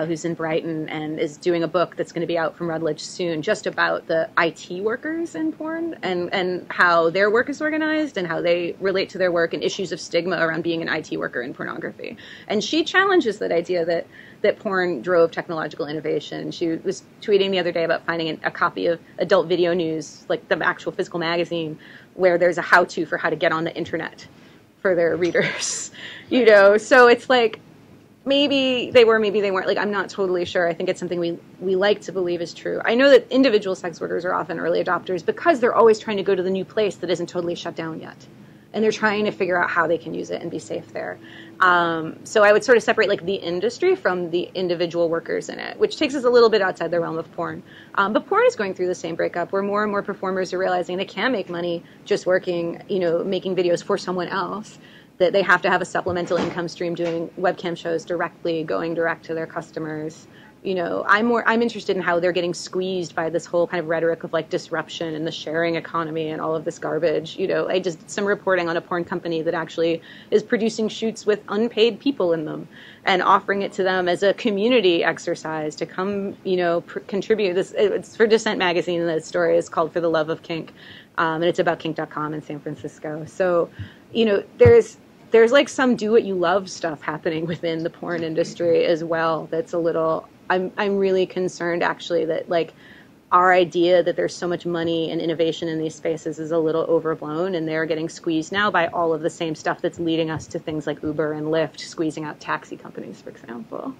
who's in Brighton and is doing a book that's going to be out from Routledge soon, just about the IT workers in porn and how their work is organized and how they relate to their work and issues of stigma around being an IT worker in pornography. And she challenges that idea that porn drove technological innovation. She was tweeting the other day about finding a copy of Adult Video News, like the actual physical magazine, where there's a how-to for how to get on the internet for their readers. So it's maybe they were, maybe they weren't. I'm not totally sure. I think it's something we like to believe is true. I know that individual sex workers are often early adopters because they're always trying to go to the new place that isn't totally shut down yet. And they're trying to figure out how they can use it and be safe there. So I would sort of separate the industry from the individual workers in it, which takes us a little bit outside the realm of porn. But porn is going through the same breakup where more and more performers are realizing they can make money just working, making videos for someone else, that they have to have a supplemental income stream doing webcam shows directly, going direct to their customers. I'm interested in how they're getting squeezed by this whole kind of rhetoric of disruption and the sharing economy and all of this garbage. I just did some reporting on a porn company that actually is producing shoots with unpaid people in them and offering it to them as a community exercise to come, contribute. It's for Dissent magazine, and the story is called For the Love of Kink, and it's about kink.com in San Francisco. So, there's some do what you love stuff happening within the porn industry as well. That's a little. I'm really concerned actually that our idea that there's so much money and innovation in these spaces is a little overblown, and they're getting squeezed now by all of the same stuff that's leading us to things like Uber and Lyft squeezing out taxi companies, for example.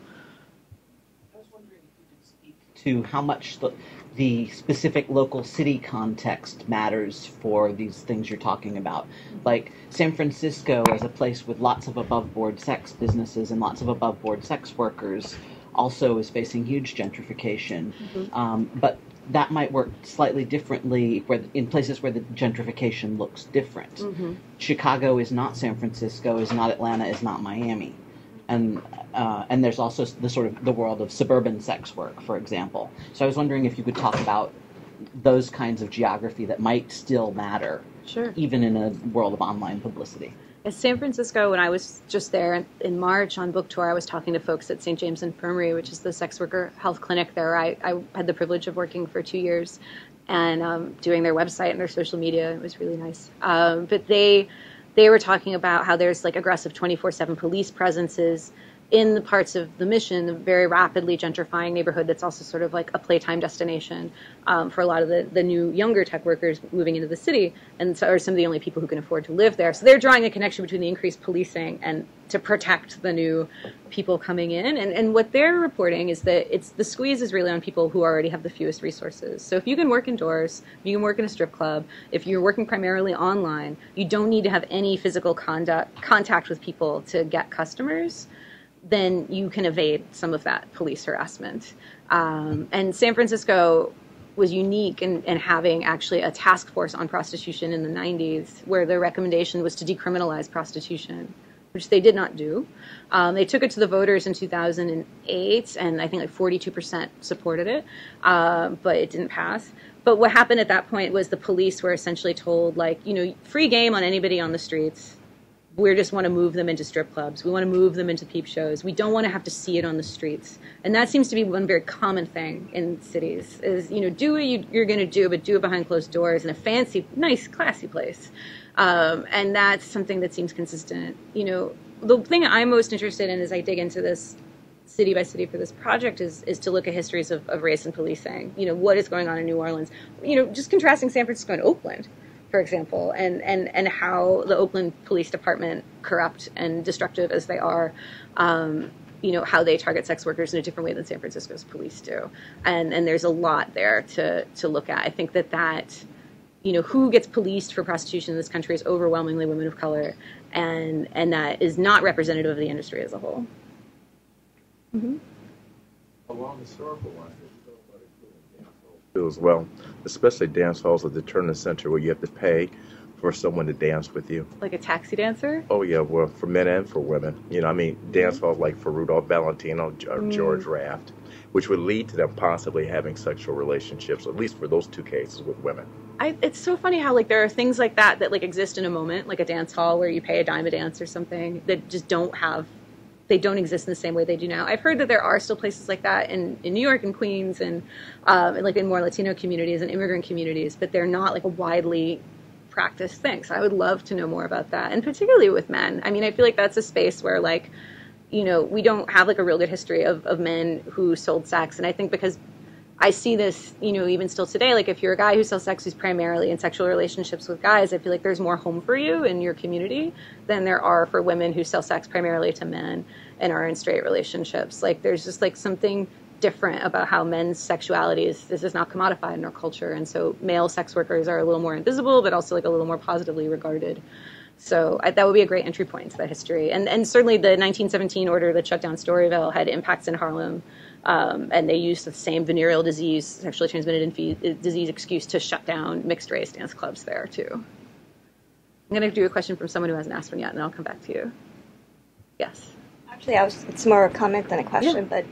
I was wondering if you could speak to how much the specific local city context matters for these things you're talking about. San Francisco as a place with lots of above-board sex businesses and lots of above-board sex workers also is facing huge gentrification. Mm-hmm. But that might work slightly differently in places where the gentrification looks different. Mm-hmm. Chicago is not San Francisco, is not Atlanta, is not Miami. And there's also the world of suburban sex work, for example. So I was wondering if you could talk about those kinds of geography that might still matter, sure, even in a world of online publicity. In San Francisco, when I was just there in March on book tour, I was talking to folks at St. James Infirmary, which is the sex worker health clinic there. I had the privilege of working for 2 years and doing their website and their social media. It was really nice. But they were talking about how there's aggressive 24/7 police presences in the parts of the Mission, the very rapidly gentrifying neighborhood that's also sort of like a playtime destination for a lot of the new younger tech workers moving into the city, and so are some of the only people who can afford to live there. So they're drawing a connection between the increased policing and to protect the new people coming in. And what they're reporting is that the squeeze is really on people who already have the fewest resources. So if you can work indoors, if you can work in a strip club, if you're working primarily online, you don't need to have any physical contact with people to get customers, then you can evade some of that police harassment. And San Francisco was unique in having actually a task force on prostitution in the 90s, where the recommendation was to decriminalize prostitution, which they did not do. They took it to the voters in 2008, and I think like 42% supported it, but it didn't pass. But what happened at that point was the police were essentially told, like, free game on anybody on the streets. We just want to move them into strip clubs. We want to move them into peep shows. We don't want to have to see it on the streets. And that seems to be one very common thing in cities is, do what you're going to do, but do it behind closed doors in a fancy, nice, classy place. And that's something that seems consistent. The thing I'm most interested in as I dig into this city by city for this project is to look at histories of race and policing. What is going on in New Orleans? Just contrasting San Francisco and Oakland, for example, and how the Oakland Police Department, corrupt and destructive as they are, how they target sex workers in a different way than San Francisco's police do. And there's a lot there to look at. I think that who gets policed for prostitution in this country is overwhelmingly women of color, and that is not representative of the industry as a whole. Mm-hmm. Along historical lines, as well, especially dance halls at the Turner Center where you have to pay for someone to dance with you. Like a taxi dancer? Oh, yeah, well, for men and for women. Dance halls like for Rudolph Valentino or George Raft, which would lead to them possibly having sexual relationships, at least for those two cases with women. It's so funny how there are things like that exist in a moment, like a dance hall where you pay a dime a dance or something, that just don't exist in the same way they do now. I've heard that there are still places like that in New York and Queens and in more Latino communities and immigrant communities, but they're not a widely practiced thing. So I would love to know more about that, and particularly with men. I mean, I feel like that's a space where we don't have a real good history of men who sold sex, and I think because I see this, even still today, if you're a guy who sells sex who's primarily in sexual relationships with guys, I feel like there's more home for you in your community than there are for women who sell sex primarily to men and are in straight relationships. There's just something different about how men's sexuality is not commodified in our culture. And so male sex workers are a little more invisible, but also a little more positively regarded. So that would be a great entry point to that history. And certainly the 1917 order that shut down Storyville had impacts in Harlem. And they used the same venereal disease, sexually transmitted disease excuse to shut down mixed race dance clubs there too. I'm going to do a question from someone who hasn't asked one yet, and then I'll come back to you. Yes. Actually, it's more a comment than a question, but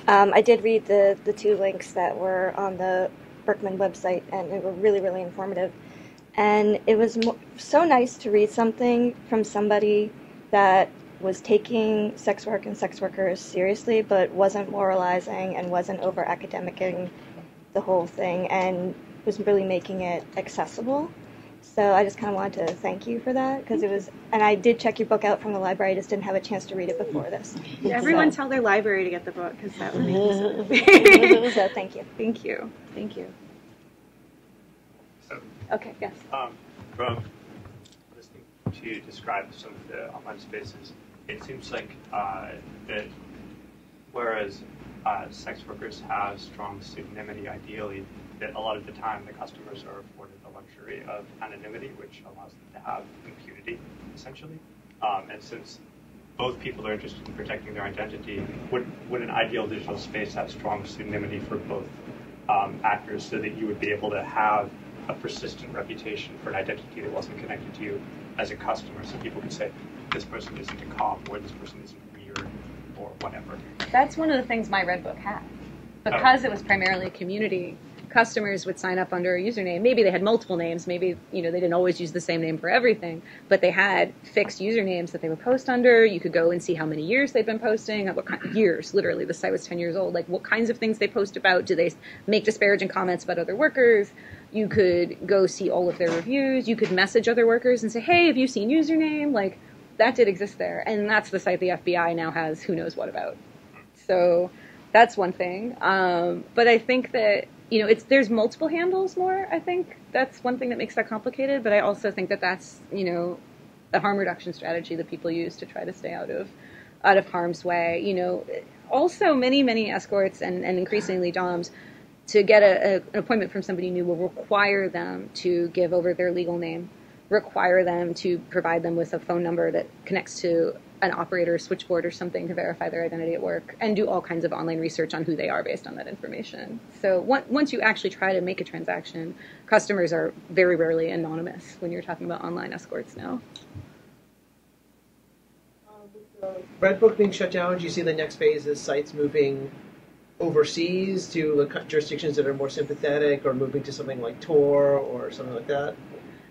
I did read the two links that were on the Berkman website, and they were really, really informative. And it was so nice to read something from somebody that was taking sex work and sex workers seriously, but wasn't moralizing and wasn't over-academicing the whole thing, and was really making it accessible. So I just kind of wanted to thank you for that, because it was, and I did check your book out from the library, I just didn't have a chance to read it before this. Everyone tell their library to get the book, because that would make me so thank you. Thank you. Thank you. So, okay, yes. From listening to you describe some of the online spaces, it seems like that whereas sex workers have strong pseudonymity ideally, that a lot of the time the customers are afforded the luxury of anonymity, which allows them to have impunity, essentially. And since both people are interested in protecting their identity, would an ideal digital space have strong pseudonymity for both actors, so that you would be able to have a persistent reputation for an identity that wasn't connected to you as a customer, so people could say, this person isn't a cop, or this person isn't weird, or whatever. That's one of the things my Red Book had. Because it was primarily a community, customers would sign up under a username. Maybe they had multiple names. Maybe, they didn't always use the same name for everything. But they had fixed usernames that they would post under. You could go and see how many years they've been posting. What kind of years, literally. The site was 10 years old. What kinds of things they post about. Do they make disparaging comments about other workers? You could go see all of their reviews. You could message other workers and say, hey, have you seen username? that did exist there, and that's the site the FBI now has who knows what about. So that's one thing. But I think that, there's multiple handles more, I think. That's one thing that makes that complicated, but I also think that that's, a harm reduction strategy that people use to try to stay out of harm's way. Also many escorts and increasingly DOMs, to get an appointment from somebody new will require them to give over their legal name, require them to provide them with a phone number that connects to an operator switchboard or something to verify their identity at work, and do all kinds of online research on who they are based on that information. So once you actually try to make a transaction, customers are very rarely anonymous when you're talking about online escorts now. Redbook being shut down, do you see the next phase is sites moving overseas to jurisdictions that are more sympathetic, or moving to something like Tor or something like that?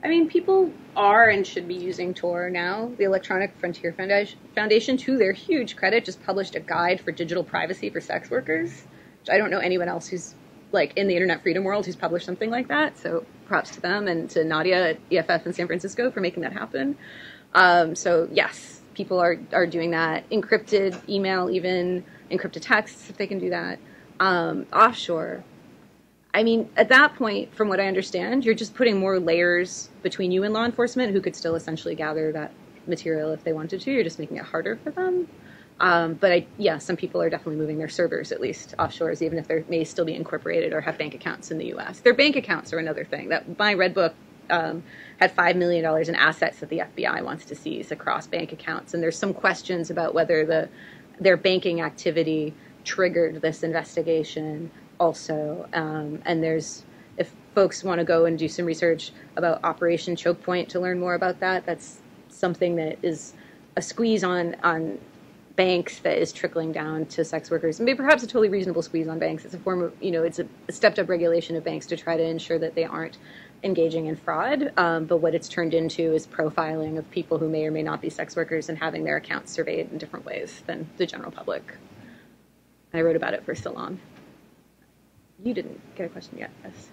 I mean, people are and should be using Tor now. The Electronic Frontier Foundation, to their huge credit, just published a guide for digital privacy for sex workers, which I don't know anyone else who's in the internet freedom world who's published something like that. So props to them, and to Nadia at EFF in San Francisco for making that happen. So yes, people are doing that. Encrypted email, even encrypted texts, if they can do that. Offshore. I mean, at that point, from what I understand, you're just putting more layers between you and law enforcement, who could still essentially gather that material if they wanted to. You're just making it harder for them. But some people are definitely moving their servers, at least offshores, even if they may still be incorporated or have bank accounts in the U.S. Their bank accounts are another thing. That my Redbook had $5 million in assets that the FBI wants to seize across bank accounts, and there's some questions about whether their banking activity triggered this investigation also. And if folks want to go and do some research about Operation Choke Point to learn more about that, that's something that is a squeeze on banks that is trickling down to sex workers. Maybe perhaps a totally reasonable squeeze on banks. It's a form of, it's a stepped up regulation of banks to try to ensure that they aren't engaging in fraud. But what it's turned into is profiling of people who may or may not be sex workers and having their accounts surveyed in different ways than the general public. I wrote about it for so long. You didn't get a question yet, yes.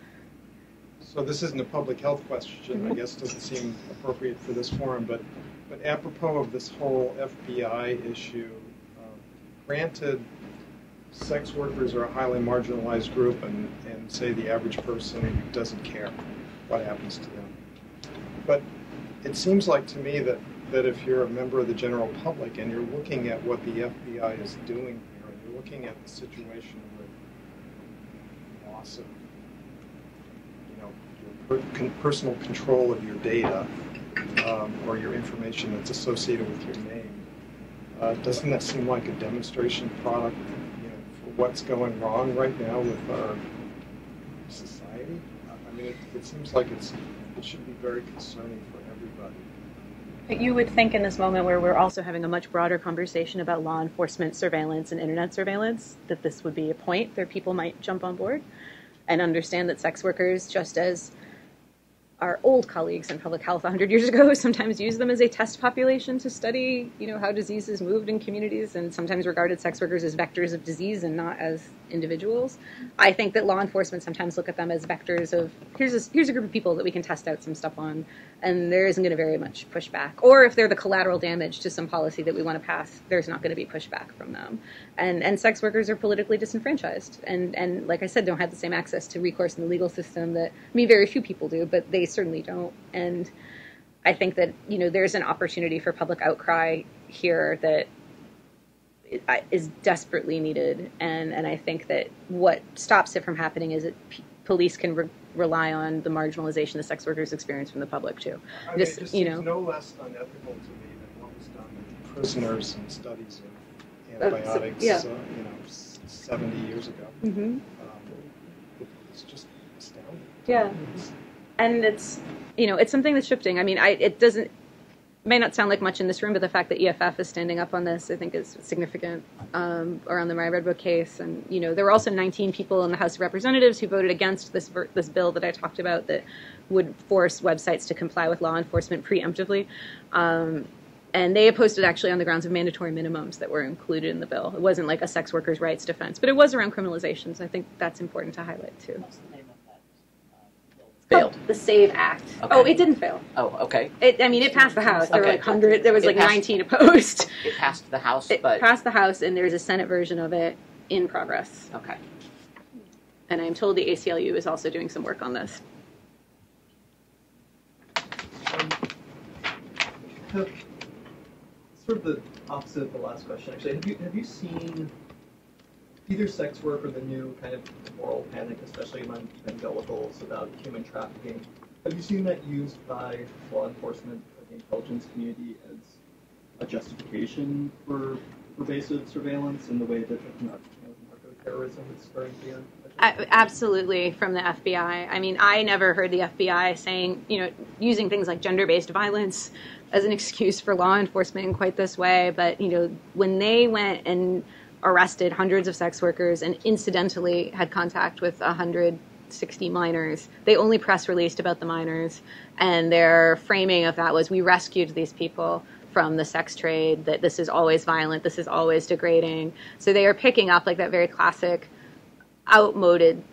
So this isn't a public health question, I guess doesn't seem appropriate for this forum, but apropos of this whole FBI issue, granted sex workers are a highly marginalized group, and say the average person doesn't care what happens to them. But it seems like to me that if you're a member of the general public and you're looking at what the FBI is doing here, and you're looking at the situation with loss of your personal control of your data, or your information that's associated with your name, doesn't that seem like a demonstration product for what's going wrong right now with our society? I mean, it seems like it should be very concerning for everybody. You would think in this moment where we're also having a much broader conversation about law enforcement surveillance and internet surveillance, that this would be a point where people might jump on board and understand that sex workers, just as our old colleagues in public health 100 years ago, sometimes used them as a test population to study, how diseases moved in communities, and sometimes regarded sex workers as vectors of disease and not as individuals. I think that law enforcement sometimes look at them as vectors of, here's a group of people that we can test out some stuff on, and there isn't going to very much pushback. Or if they're the collateral damage to some policy that we want to pass, there's not going to be pushback from them. And sex workers are politically disenfranchised, and like I said, don't have the same access to recourse in the legal system that, very few people do, but they certainly don't. And I think that, there's an opportunity for public outcry here that is desperately needed. And I think that what stops it from happening is that police can rely on the marginalization of sex workers experience from the public too. I mean, it just seems no less unethical to me than what was done with prisoners and studies of antibiotics, 70 years ago. Mm-hmm. It's just astounding. Yeah. And it's, it's something that's shifting. I mean, it may not sound like much in this room, but the fact that EFF is standing up on this, I think, is significant around the My Redbook case. And, there were also 19 people in the House of Representatives who voted against this bill that I talked about that would force websites to comply with law enforcement preemptively. And they opposed it actually on the grounds of mandatory minimums that were included in the bill. It wasn't like a sex workers' rights defense, but it was around criminalization. So I think that's important to highlight, too. What's the name of that bill? Failed. The SAVE Act. Okay. Oh, it didn't fail. Oh, okay. It passed the House. There were Okay. like 100. There was It like passed- 19 opposed. It passed the House, It but passed the House, and there's a Senate version of it in progress. okay. And I'm told the ACLU is also doing some work on this. Sort of the opposite of the last question, actually. Have you seen either sex work or the new kind of moral panic, especially among evangelicals, about human trafficking? Have you seen that used by law enforcement or the intelligence community as a justification for pervasive surveillance in the way that narco-terrorism is starting to be on? Absolutely, from the FBI. I mean, I never heard the FBI saying, using things like gender-based violence as an excuse for law enforcement in quite this way. But, when they went and arrested hundreds of sex workers and incidentally had contact with 160 minors, they only press released about the minors. And their framing of that was, we rescued these people from the sex trade, that this is always violent, this is always degrading. So they are picking up like that very classic outmoded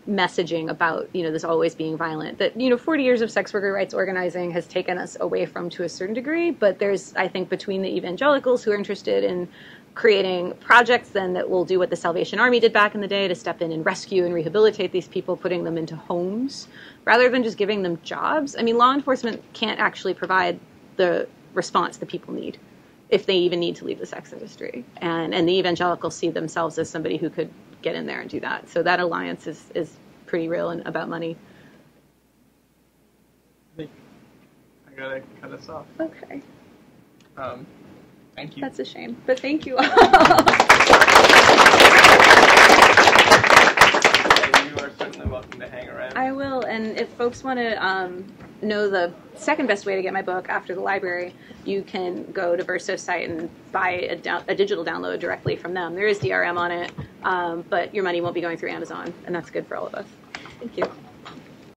messaging about, this always being violent, that, 40 years of sex worker rights organizing has taken us away from to a certain degree. But there's, I think, between the evangelicals who are interested in creating projects then that will do what the Salvation Army did back in the day, to step in and rescue and rehabilitate these people, putting them into homes rather than just giving them jobs. I mean, law enforcement can't actually provide the response that people need if they even need to leave the sex industry. And the evangelicals see themselves as somebody who could get in there and do that. So that alliance is pretty real and about money. I gotta cut us off. Okay. Thank you. That's a shame, but thank you all. You are certainly welcome to hang around. I will, and if folks want to know the second best way to get my book after the library, you can go to Verso's site and buy a digital download directly from them. There is DRM on it, but your money won't be going through Amazon, and that's good for all of us. Thank you.